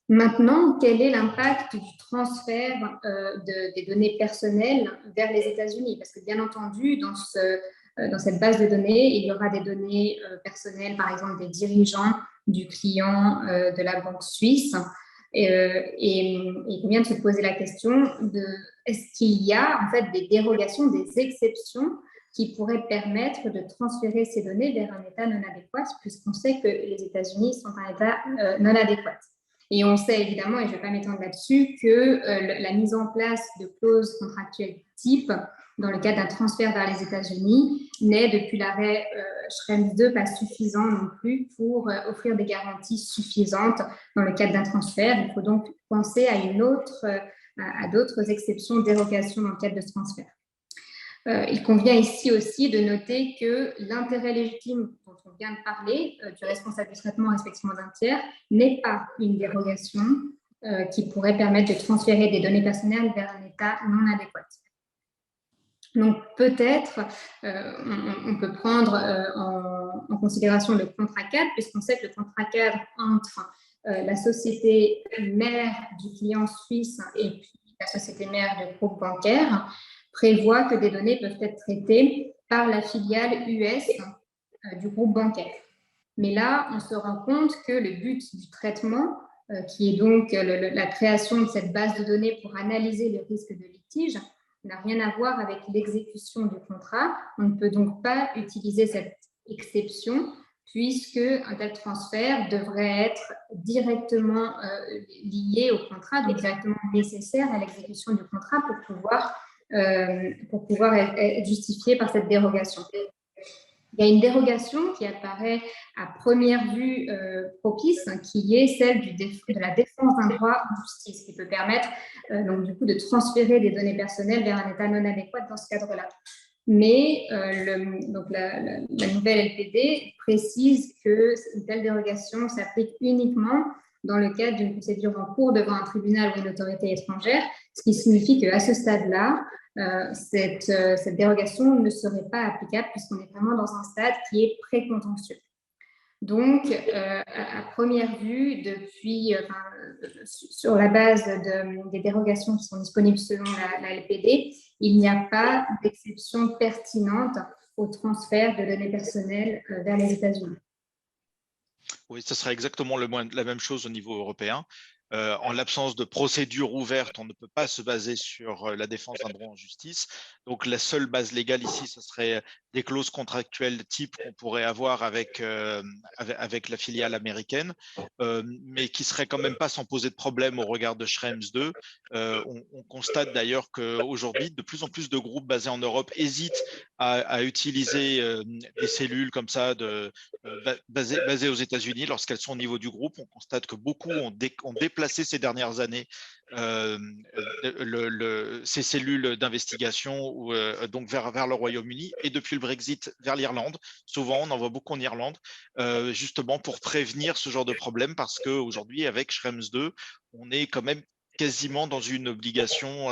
Maintenant, quel est l'impact du transfert des données personnelles vers les États-Unis? Parce que bien entendu, dans cette base de données, il y aura des données personnelles, par exemple des dirigeants du client de la banque suisse. Et il convient de se poser la question de est-ce qu'il y a en fait des dérogations, des exceptions qui pourraient permettre de transférer ces données vers un État non adéquat, puisqu'on sait que les États-Unis sont un État non adéquat. Et on sait évidemment, et je ne vais pas m'étendre là-dessus, que la mise en place de clauses contractuelles type, dans le cadre d'un transfert vers les États-Unis, n'est depuis l'arrêt Schrems 2 pas suffisant non plus pour offrir des garanties suffisantes dans le cadre d'un transfert. Il faut donc penser à d'autres exceptions, dérogations dans le cadre de ce transfert. Il convient ici aussi de noter que l'intérêt légitime dont on vient de parler, du responsable du traitement respectivement d'un tiers, n'est pas une dérogation qui pourrait permettre de transférer des données personnelles vers un État non adéquat. Donc peut-être on peut prendre en considération le contrat cadre, puisqu'on sait que le contrat cadre entre la société mère du client suisse et puis la société mère du groupe bancaire prévoit que des données peuvent être traitées par la filiale US du groupe bancaire. Mais là, on se rend compte que le but du traitement, qui est donc la création de cette base de données pour analyser le risque de litige, n'a rien à voir avec l'exécution du contrat. On ne peut donc pas utiliser cette exception puisque un tel transfert devrait être directement lié au contrat, donc directement nécessaire à l'exécution du contrat pour pouvoir être justifié par cette dérogation. Il y a une dérogation qui apparaît à première vue propice, qui est celle de la défense d'un droit en justice, qui peut permettre donc, du coup, de transférer des données personnelles vers un État non adéquat dans ce cadre-là. Mais donc la nouvelle LPD précise que une telle dérogation s'applique uniquement dans le cadre d'une procédure en cours devant un tribunal ou une autorité étrangère, ce qui signifie qu'à ce stade-là, cette dérogation ne serait pas applicable puisqu'on est vraiment dans un stade qui est précontentieux. Donc, à première vue, sur la base des dérogations qui sont disponibles selon la LPD, il n'y a pas d'exception pertinente au transfert de données personnelles vers les États-Unis. Oui, ce serait exactement la même chose au niveau européen. En l'absence de procédure ouverte, on ne peut pas se baser sur la défense d'un droit en justice. Donc, la seule base légale ici, ce serait des clauses contractuelles type qu'on pourrait avoir avec la filiale américaine, mais qui ne seraient quand même pas sans poser de problème au regard de Schrems 2. On constate d'ailleurs qu'aujourd'hui, de plus en plus de groupes basés en Europe hésitent à utiliser des cellules comme ça basées aux États-Unis lorsqu'elles sont au niveau du groupe. On constate que beaucoup ont déplacé ces dernières années ces cellules d'investigation donc vers le Royaume-Uni et depuis le Brexit vers l'Irlande. Souvent, on en voit beaucoup en Irlande, justement pour prévenir ce genre de problème parce qu'aujourd'hui, avec Schrems 2, on est quand même quasiment dans une obligation,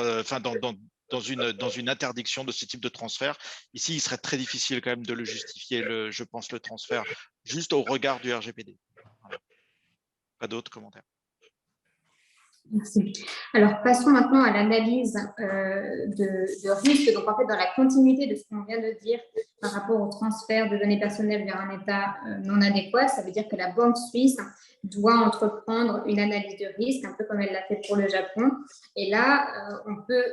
dans une interdiction de ce type de transfert. Ici, il serait très difficile quand même de le justifier, je pense, le transfert, juste au regard du RGPD. Voilà. Pas d'autres commentaires. Merci. Alors, passons maintenant à l'analyse de risque. Donc, en fait, dans la continuité de ce qu'on vient de dire par rapport au transfert de données personnelles vers un État non adéquat, ça veut dire que la banque suisse doit entreprendre une analyse de risque, un peu comme elle l'a fait pour le Japon. Et là, on peut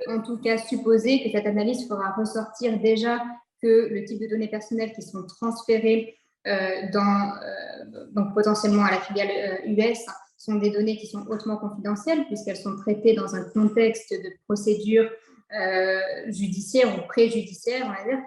en tout cas supposer que cette analyse fera ressortir déjà que le type de données personnelles qui sont transférées donc potentiellement à la filiale US sont des données qui sont hautement confidentielles puisqu'elles sont traitées dans un contexte de procédure judiciaire ou préjudiciaire, on va dire,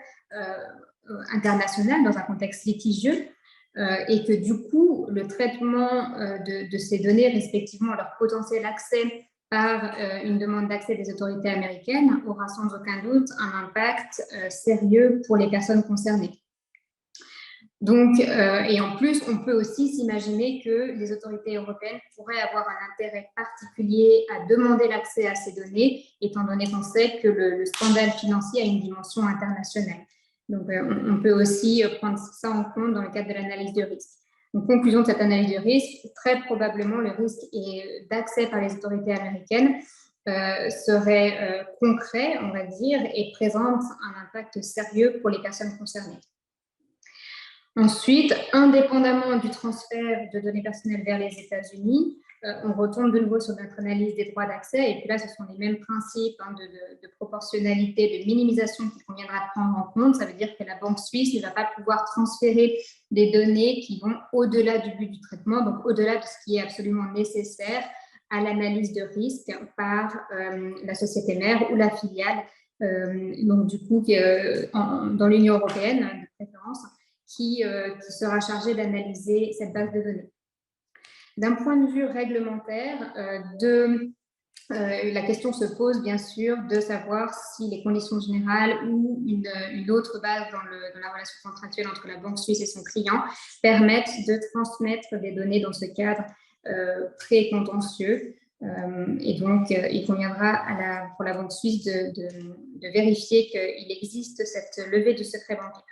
internationale, dans un contexte litigieux, et que du coup, le traitement de ces données, respectivement leur potentiel accès par une demande d'accès des autorités américaines, aura sans aucun doute un impact sérieux pour les personnes concernées. Donc, et en plus, on peut aussi s'imaginer que les autorités européennes pourraient avoir un intérêt particulier à demander l'accès à ces données, étant donné qu'on sait que le scandale financier a une dimension internationale. Donc, on peut aussi prendre ça en compte dans le cadre de l'analyse de risque. Donc, conclusion de cette analyse de risque, très probablement le risque d'accès par les autorités américaines serait concret, on va dire, et présente un impact sérieux pour les personnes concernées. Ensuite, indépendamment du transfert de données personnelles vers les États-Unis, on retombe de nouveau sur notre analyse des droits d'accès. Et puis là, ce sont les mêmes principes de proportionnalité, de minimisation qu'il conviendra de prendre en compte. Ça veut dire que la banque suisse ne va pas pouvoir transférer des données qui vont au-delà du but du traitement, donc au-delà de ce qui est absolument nécessaire à l'analyse de risque par la société mère ou la filiale, donc du coup, dans l'Union européenne, de préférence, qui sera chargé d'analyser cette base de données. D'un point de vue réglementaire, la question se pose bien sûr de savoir si les conditions générales ou une autre base dans la relation contractuelle entre la banque suisse et son client permettent de transmettre des données dans ce cadre pré-contentieux. Et donc, il conviendra pour la banque suisse de vérifier qu'il existe cette levée du secret bancaire.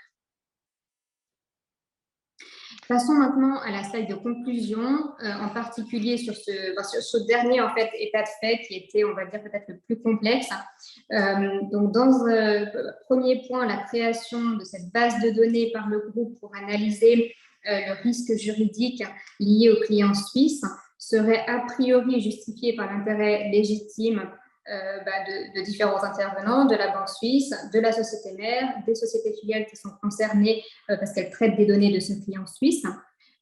Passons maintenant à la slide de conclusion, en particulier sur ce dernier en fait, état de fait qui était, on va dire, peut-être le plus complexe. Donc, dans un premier point, la création de cette base de données par le groupe pour analyser le risque juridique lié aux clients suisses serait a priori justifié par l'intérêt légitime de différents intervenants, de la banque suisse, de la société mère, des sociétés filiales qui sont concernées parce qu'elles traitent des données de ce client suisse.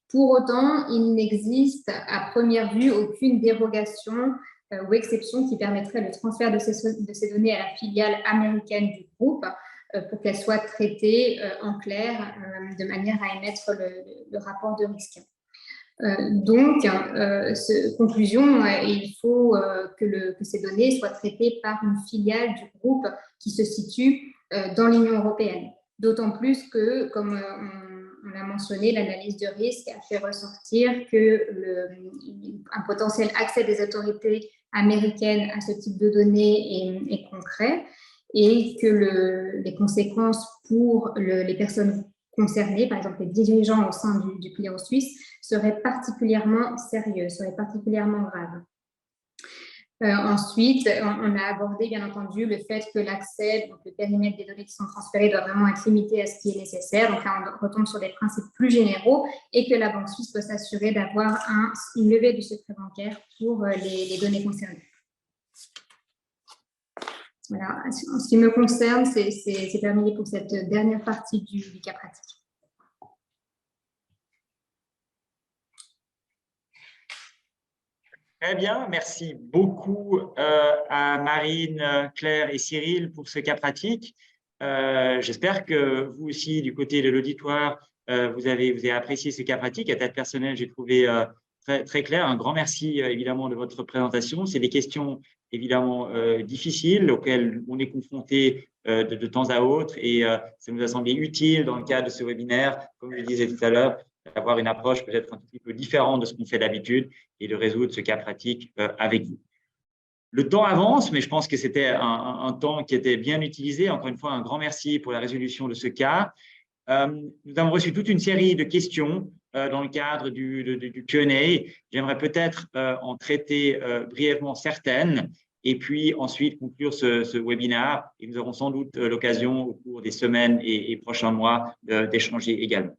Pour autant, il n'existe à première vue aucune dérogation ou exception qui permettrait le transfert de ces données à la filiale américaine du groupe pour qu'elles soient traitées en clair de manière à émettre le rapport de risque. Conclusion, il faut que ces données soient traitées par une filiale du groupe qui se situe dans l'Union européenne. D'autant plus que, comme on l'a mentionné, l'analyse de risque a fait ressortir qu'un potentiel accès des autorités américaines à ce type de données est concret et que les conséquences pour les personnes concernées, par exemple les dirigeants au sein du client suisse, seraient particulièrement sérieux, seraient particulièrement graves. Ensuite, on a abordé bien entendu le fait que l'accès, donc le périmètre des données qui sont transférées doit vraiment être limité à ce qui est nécessaire. Donc là, on retombe sur des principes plus généraux et que la banque suisse peut s'assurer d'avoir une levée du secret bancaire pour les données concernées. Voilà. En ce qui me concerne, c'est terminé pour cette dernière partie du cas pratique. Très bien, merci beaucoup à Marine, Claire et Cyril pour ce cas pratique. J'espère que vous aussi, du côté de l'auditoire, vous avez apprécié ce cas pratique. À titre personnel, j'ai trouvé très, très clair. Un grand merci évidemment de votre présentation. C'est des questions évidemment difficiles auxquelles on est confronté de temps à autre et ça nous a semblé utile dans le cadre de ce webinaire, comme je le disais tout à l'heure, d'avoir une approche peut-être un petit peu différente de ce qu'on fait d'habitude et de résoudre ce cas pratique avec vous. Le temps avance, mais je pense que c'était un temps qui était bien utilisé. Encore une fois, un grand merci pour la résolution de ce cas. Nous avons reçu toute une série de questions dans le cadre du Q&A. J'aimerais peut-être en traiter brièvement certaines et puis ensuite conclure ce webinaire. Et nous aurons sans doute l'occasion au cours des semaines et prochains mois d'échanger également.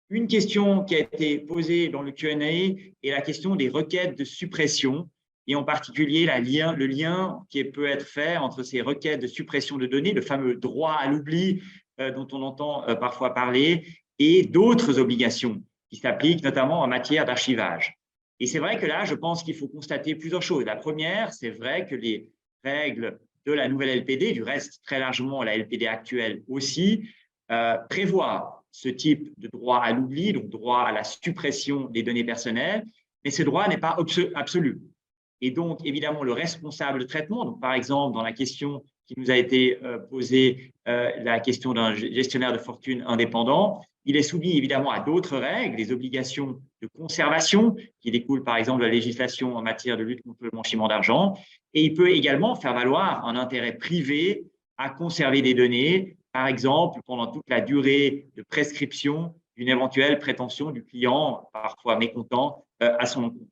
Une question qui a été posée dans le Q&A est la question des requêtes de suppression. et en particulier le lien qui peut être fait entre ces requêtes de suppression de données, le fameux droit à l'oubli dont on entend parfois parler, et d'autres obligations qui s'appliquent notamment en matière d'archivage. Et c'est vrai que là, je pense qu'il faut constater plusieurs choses. La première, c'est vrai que les règles de la nouvelle LPD, du reste très largement la LPD actuelle aussi, prévoient ce type de droit à l'oubli, donc droit à la suppression des données personnelles, mais ce droit n'est pas absolu. Et donc, évidemment, le responsable de traitement, donc par exemple, dans la question qui nous a été posée, la question d'un gestionnaire de fortune indépendant, il est soumis évidemment à d'autres règles, des obligations de conservation qui découlent par exemple de la législation en matière de lutte contre le blanchiment d'argent, et il peut également faire valoir un intérêt privé à conserver des données, par exemple pendant toute la durée de prescription d'une éventuelle prétention du client, parfois mécontent, à son encontre.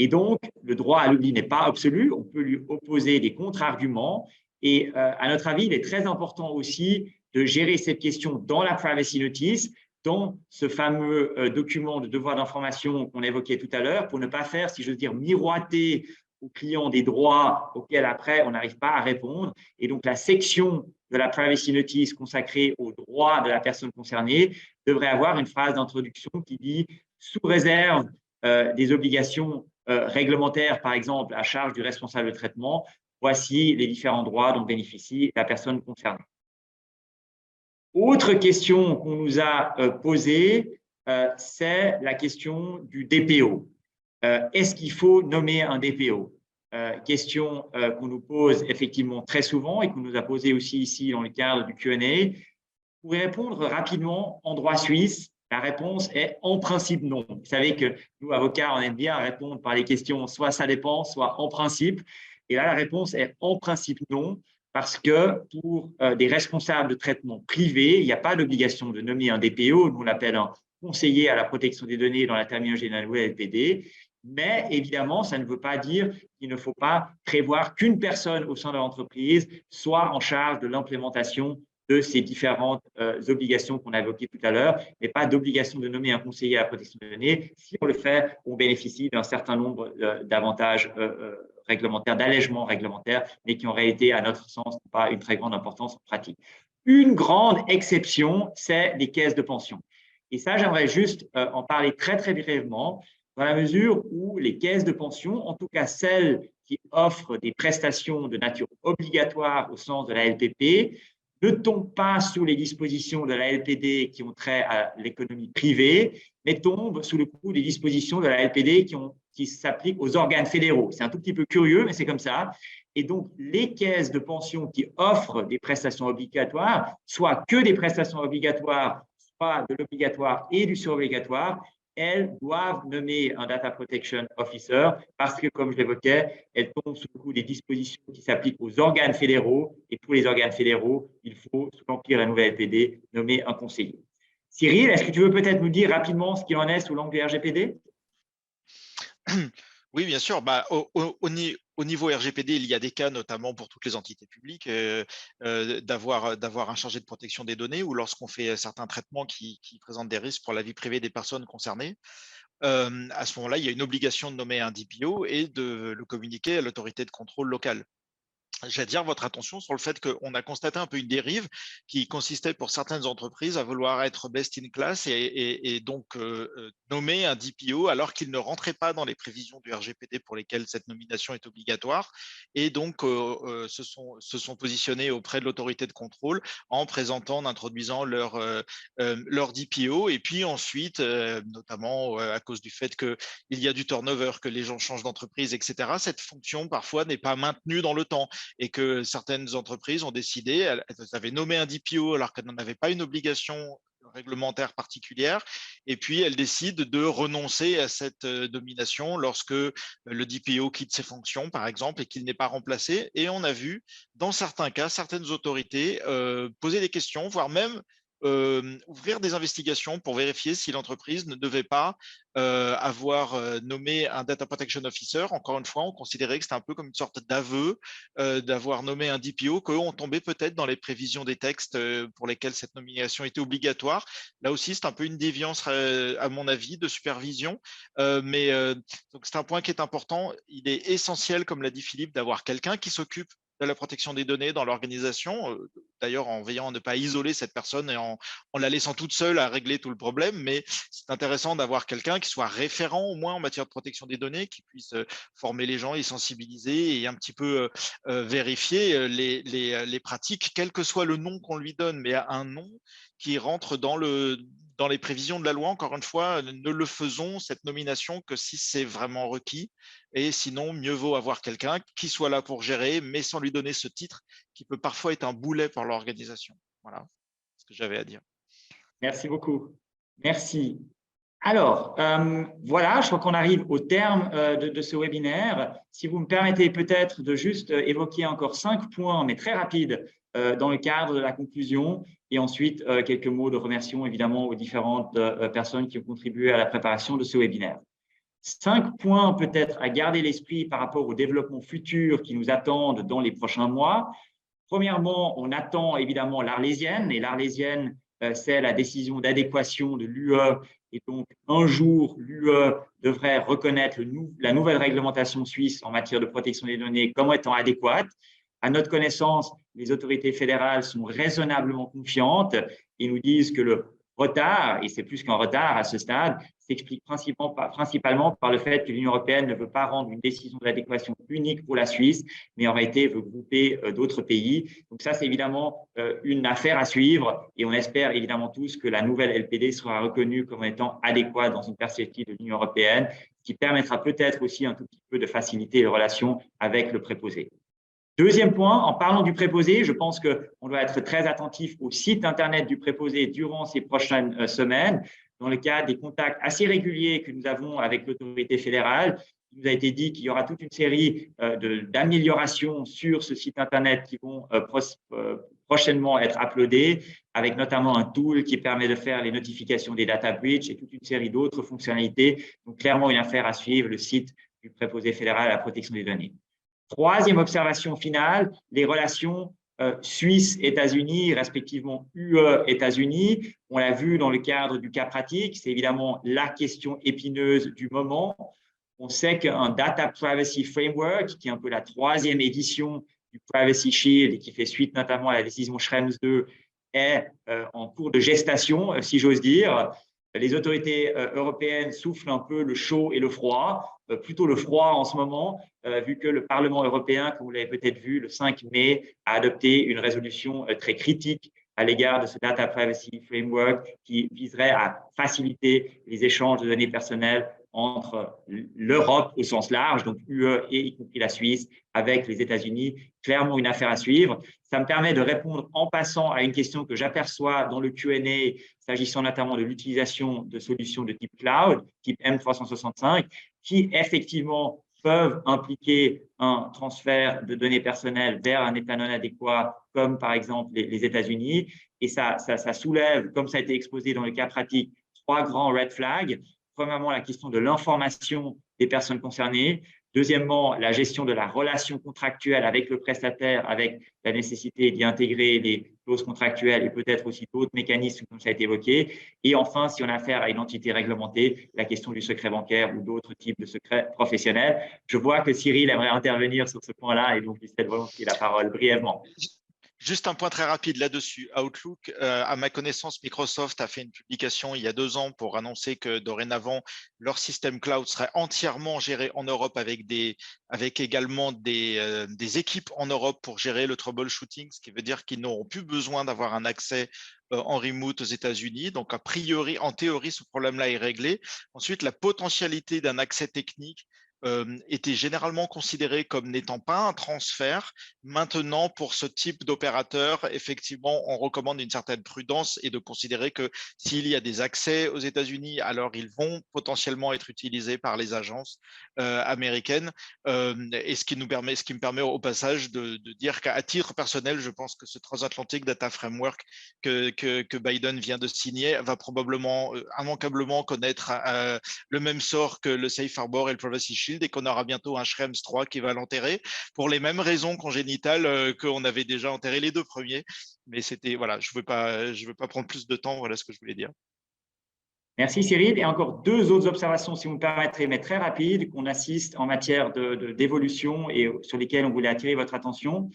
Et donc, le droit à l'oubli n'est pas absolu, on peut lui opposer des contre-arguments. Et à notre avis, il est très important aussi de gérer cette question dans la privacy notice, dans ce fameux document de devoir d'information qu'on évoquait tout à l'heure, pour ne pas faire, si je veux dire, miroiter aux clients des droits auxquels après on n'arrive pas à répondre. Et donc, la section de la privacy notice consacrée aux droits de la personne concernée devrait avoir une phrase d'introduction qui dit « sous réserve des obligations réglementaires, par exemple, à charge du responsable de traitement, voici les différents droits dont bénéficie la personne concernée. » Autre question qu'on nous a posée, c'est la question du DPO. Est-ce qu'il faut nommer un DPO? Question qu'on nous pose effectivement très souvent et qu'on nous a posée aussi ici dans le cadre du Q&A. Pour y répondre rapidement, en droit suisse, la réponse est en principe non. Vous savez que nous, avocats, on aime bien répondre par les questions soit ça dépend, soit en principe. Et là, la réponse est en principe non, parce que pour des responsables de traitement privés, il n'y a pas d'obligation de nommer un DPO, nous on l'appelle un conseiller à la protection des données dans la terminologie de la nouvelle LPD. Mais évidemment, ça ne veut pas dire qu'il ne faut pas prévoir qu'une personne au sein de l'entreprise soit en charge de l'implémentation de ces différentes obligations qu'on a évoquées tout à l'heure, mais pas d'obligation de nommer un conseiller à la protection des données. Si on le fait, on bénéficie d'un certain nombre d'avantages réglementaires, d'allègements réglementaires, mais qui en réalité, à notre sens, n'ont pas une très grande importance en pratique. Une grande exception, c'est les caisses de pension. Et ça, j'aimerais juste en parler très, très brièvement, dans la mesure où les caisses de pension, en tout cas celles qui offrent des prestations de nature obligatoire au sens de la LPP, ne tombent pas sous les dispositions de la LPD qui ont trait à l'économie privée, mais tombent sous le coup des dispositions de la LPD qui s'appliquent aux organes fédéraux. C'est un tout petit peu curieux, mais c'est comme ça. Et donc, les caisses de pension qui offrent des prestations obligatoires, soit que des prestations obligatoires, soit de l'obligatoire et du surobligatoire, elles doivent nommer un Data Protection Officer parce que, comme je l'évoquais, elles tombent sous le coup des dispositions qui s'appliquent aux organes fédéraux. Et pour les organes fédéraux, il faut, sous l'empire de la nouvelle LPD, nommer un conseiller. Cyril, est-ce que tu veux peut-être nous dire rapidement ce qu'il en est sous l'angle du RGPD? Oui, bien sûr. Bah, au niveau RGPD, il y a des cas, notamment pour toutes les entités publiques, d'avoir un chargé de protection des données ou lorsqu'on fait certains traitements qui présentent des risques pour la vie privée des personnes concernées. À ce moment-là, il y a une obligation de nommer un DPO et de le communiquer à l'autorité de contrôle locale. J'attire votre attention sur le fait qu'on a constaté un peu une dérive qui consistait pour certaines entreprises à vouloir être best in class et donc nommer un DPO alors qu'il ne rentrait pas dans les prévisions du RGPD pour lesquelles cette nomination est obligatoire et donc se sont positionnés auprès de l'autorité de contrôle en présentant, en introduisant leur DPO et puis ensuite, notamment à cause du fait qu'il y a du turnover, que les gens changent d'entreprise, etc., cette fonction parfois n'est pas maintenue dans le temps. Et que certaines entreprises ont décidé, elles avaient nommé un DPO alors qu'elles n'en avaient pas une obligation réglementaire particulière, et puis elles décident de renoncer à cette nomination lorsque le DPO quitte ses fonctions, par exemple, et qu'il n'est pas remplacé. Et on a vu, dans certains cas, certaines autorités poser des questions, voire même ouvrir des investigations pour vérifier si l'entreprise ne devait pas avoir nommé un Data Protection Officer. Encore une fois, on considérait que c'était un peu comme une sorte d'aveu d'avoir nommé un DPO, qu'on tombait peut-être dans les prévisions des textes pour lesquels cette nomination était obligatoire. Là aussi, c'est un peu une déviance, à mon avis, de supervision. Donc c'est un point qui est important. Il est essentiel, comme l'a dit Philippe, d'avoir quelqu'un qui s'occupe de la protection des données dans l'organisation, d'ailleurs en veillant à ne pas isoler cette personne et en la laissant toute seule à régler tout le problème, mais c'est intéressant d'avoir quelqu'un qui soit référent au moins en matière de protection des données, qui puisse former les gens, les sensibiliser et un petit peu vérifier les pratiques, quel que soit le nom qu'on lui donne, mais un nom qui rentre dans les prévisions de la loi. Encore une fois, ne le faisons, cette nomination, que si c'est vraiment requis. Et sinon, mieux vaut avoir quelqu'un qui soit là pour gérer, mais sans lui donner ce titre qui peut parfois être un boulet pour l'organisation. Voilà ce que j'avais à dire. Merci beaucoup. Merci. Alors, voilà, je crois qu'on arrive au terme de ce webinaire. Si vous me permettez peut-être de juste évoquer encore 5 points, mais très rapides, dans le cadre de la conclusion, et ensuite quelques mots de remerciement évidemment aux différentes personnes qui ont contribué à la préparation de ce webinaire. 5 points peut-être à garder à l'esprit par rapport aux développements futurs qui nous attendent dans les prochains mois. Premièrement, on attend évidemment l'Arlésienne, et l'Arlésienne, c'est la décision d'adéquation de l'UE, et donc un jour, l'UE devrait reconnaître la nouvelle réglementation suisse en matière de protection des données comme étant adéquate. À notre connaissance, les autorités fédérales sont raisonnablement confiantes et nous disent que le retard, et c'est plus qu'un retard à ce stade, s'explique principalement par le fait que l'Union européenne ne veut pas rendre une décision d'adéquation unique pour la Suisse, mais en réalité veut grouper d'autres pays. Donc ça, c'est évidemment une affaire à suivre, et on espère évidemment tous que la nouvelle LPD sera reconnue comme étant adéquate dans une perspective de l'Union européenne, ce qui permettra peut-être aussi un tout petit peu de faciliter les relations avec le préposé. Deuxième point, en parlant du préposé, je pense qu'on doit être très attentif au site Internet du préposé durant ces prochaines semaines, dans le cadre des contacts assez réguliers que nous avons avec l'autorité fédérale. Il nous a été dit qu'il y aura toute une série d'améliorations sur ce site Internet qui vont prochainement être uploadées, avec notamment un tool qui permet de faire les notifications des data breach et toute une série d'autres fonctionnalités. Donc, clairement, une affaire à suivre, le site du préposé fédéral à la protection des données. Troisième observation finale, les relations Suisse-États-Unis, respectivement UE-États-Unis. On l'a vu dans le cadre du cas pratique, c'est évidemment la question épineuse du moment. On sait qu'un Data Privacy Framework, qui est un peu la 3e édition du Privacy Shield et qui fait suite notamment à la décision Schrems 2, est en cours de gestation, si j'ose dire. Les autorités européennes soufflent un peu le chaud et le froid, plutôt le froid en ce moment, vu que le Parlement européen, comme vous l'avez peut-être vu, le 5 mai, a adopté une résolution très critique à l'égard de ce Data Privacy Framework qui viserait à faciliter les échanges de données personnelles entre l'Europe au sens large, donc UE et y compris la Suisse, avec les États-Unis. Clairement une affaire à suivre. Ça me permet de répondre en passant à une question que j'aperçois dans le Q&A, s'agissant notamment de l'utilisation de solutions de type cloud, type M365, qui effectivement peuvent impliquer un transfert de données personnelles vers un État non adéquat, comme par exemple les États-Unis. Et ça soulève, comme ça a été exposé dans le cas pratique, 3 grands red flags. Premièrement, la question de l'information des personnes concernées. Deuxièmement, la gestion de la relation contractuelle avec le prestataire, avec la nécessité d'y intégrer les clauses contractuelles et peut-être aussi d'autres mécanismes comme ça a été évoqué. Et enfin, si on a affaire à une entité réglementée, la question du secret bancaire ou d'autres types de secrets professionnels. Je vois que Cyril aimerait intervenir sur ce point-là et donc il cède volontiers la parole brièvement. Juste un point très rapide là-dessus. Outlook, à ma connaissance, Microsoft a fait une publication il y a 2 ans pour annoncer que dorénavant, leur système cloud serait entièrement géré en Europe avec également des équipes en Europe pour gérer le troubleshooting, ce qui veut dire qu'ils n'auront plus besoin d'avoir un accès en remote aux États-Unis. Donc, a priori, en théorie, ce problème-là est réglé. Ensuite, la potentialité d'un accès technique était généralement considéré comme n'étant pas un transfert. Maintenant, pour ce type d'opérateur, effectivement, on recommande une certaine prudence et de considérer que s'il y a des accès aux États-Unis, alors ils vont potentiellement être utilisés par les agences américaines. Et ce qui me permet au passage de dire qu'à titre personnel, je pense que ce Transatlantic Data Framework que Biden vient de signer va probablement immanquablement connaître le même sort que le Safe Harbor et le Privacy Shield, et qu'on aura bientôt un Schrems 3 qui va l'enterrer pour les mêmes raisons congénitales qu'on avait déjà enterré les deux premiers. Mais c'était, voilà, je veux pas prendre plus de temps, voilà ce que je voulais dire. Merci Cyril. Et encore deux autres observations, si vous me permettrez, mais très rapides, qu'on assiste en matière d'évolution et sur lesquelles on voulait attirer votre attention.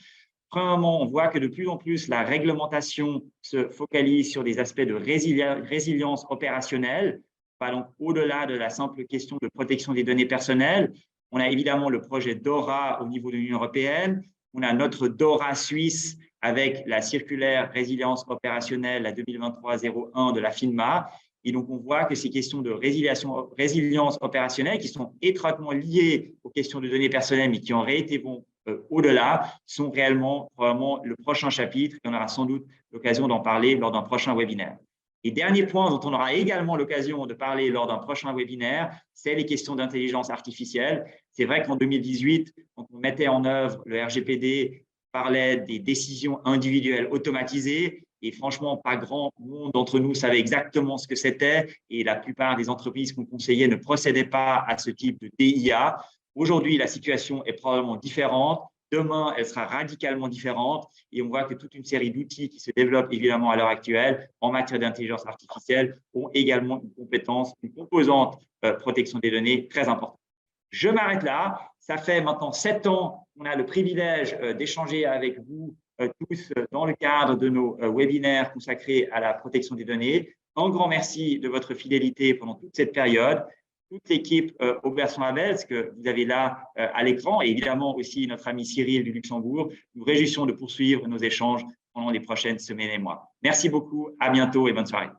Premièrement, on voit que de plus en plus, la réglementation se focalise sur des aspects de résilience opérationnelle, pas donc au-delà de la simple question de protection des données personnelles. On a évidemment le projet DORA au niveau de l'Union européenne. On a notre DORA suisse avec la circulaire résilience opérationnelle, la 2023-01 de la FINMA. Et donc, on voit que ces questions de résilience opérationnelle, qui sont étroitement liées aux questions de données personnelles, mais qui en réalité vont au-delà, sont réellement probablement le prochain chapitre. Et on aura sans doute l'occasion d'en parler lors d'un prochain webinaire. Et dernier point dont on aura également l'occasion de parler lors d'un prochain webinaire, c'est les questions d'intelligence artificielle. C'est vrai qu'en 2018, quand on mettait en œuvre le RGPD, on parlait des décisions individuelles automatisées. Et franchement, pas grand monde d'entre nous savait exactement ce que c'était. Et la plupart des entreprises qu'on conseillait ne procédaient pas à ce type de DIA. Aujourd'hui, la situation est probablement différente. Demain, elle sera radicalement différente et on voit que toute une série d'outils qui se développent évidemment à l'heure actuelle en matière d'intelligence artificielle ont également une compétence, une composante protection des données très importante. Je m'arrête là. Ça fait maintenant 7 ans qu'on a le privilège d'échanger avec vous tous dans le cadre de nos webinaires consacrés à la protection des données. Un grand merci de votre fidélité pendant toute cette période. Toute l'équipe Auberson Labels que vous avez là à l'écran et évidemment aussi notre ami Cyril du Luxembourg. Nous réjouissons de poursuivre nos échanges pendant les prochaines semaines et mois. Merci beaucoup, à bientôt et bonne soirée.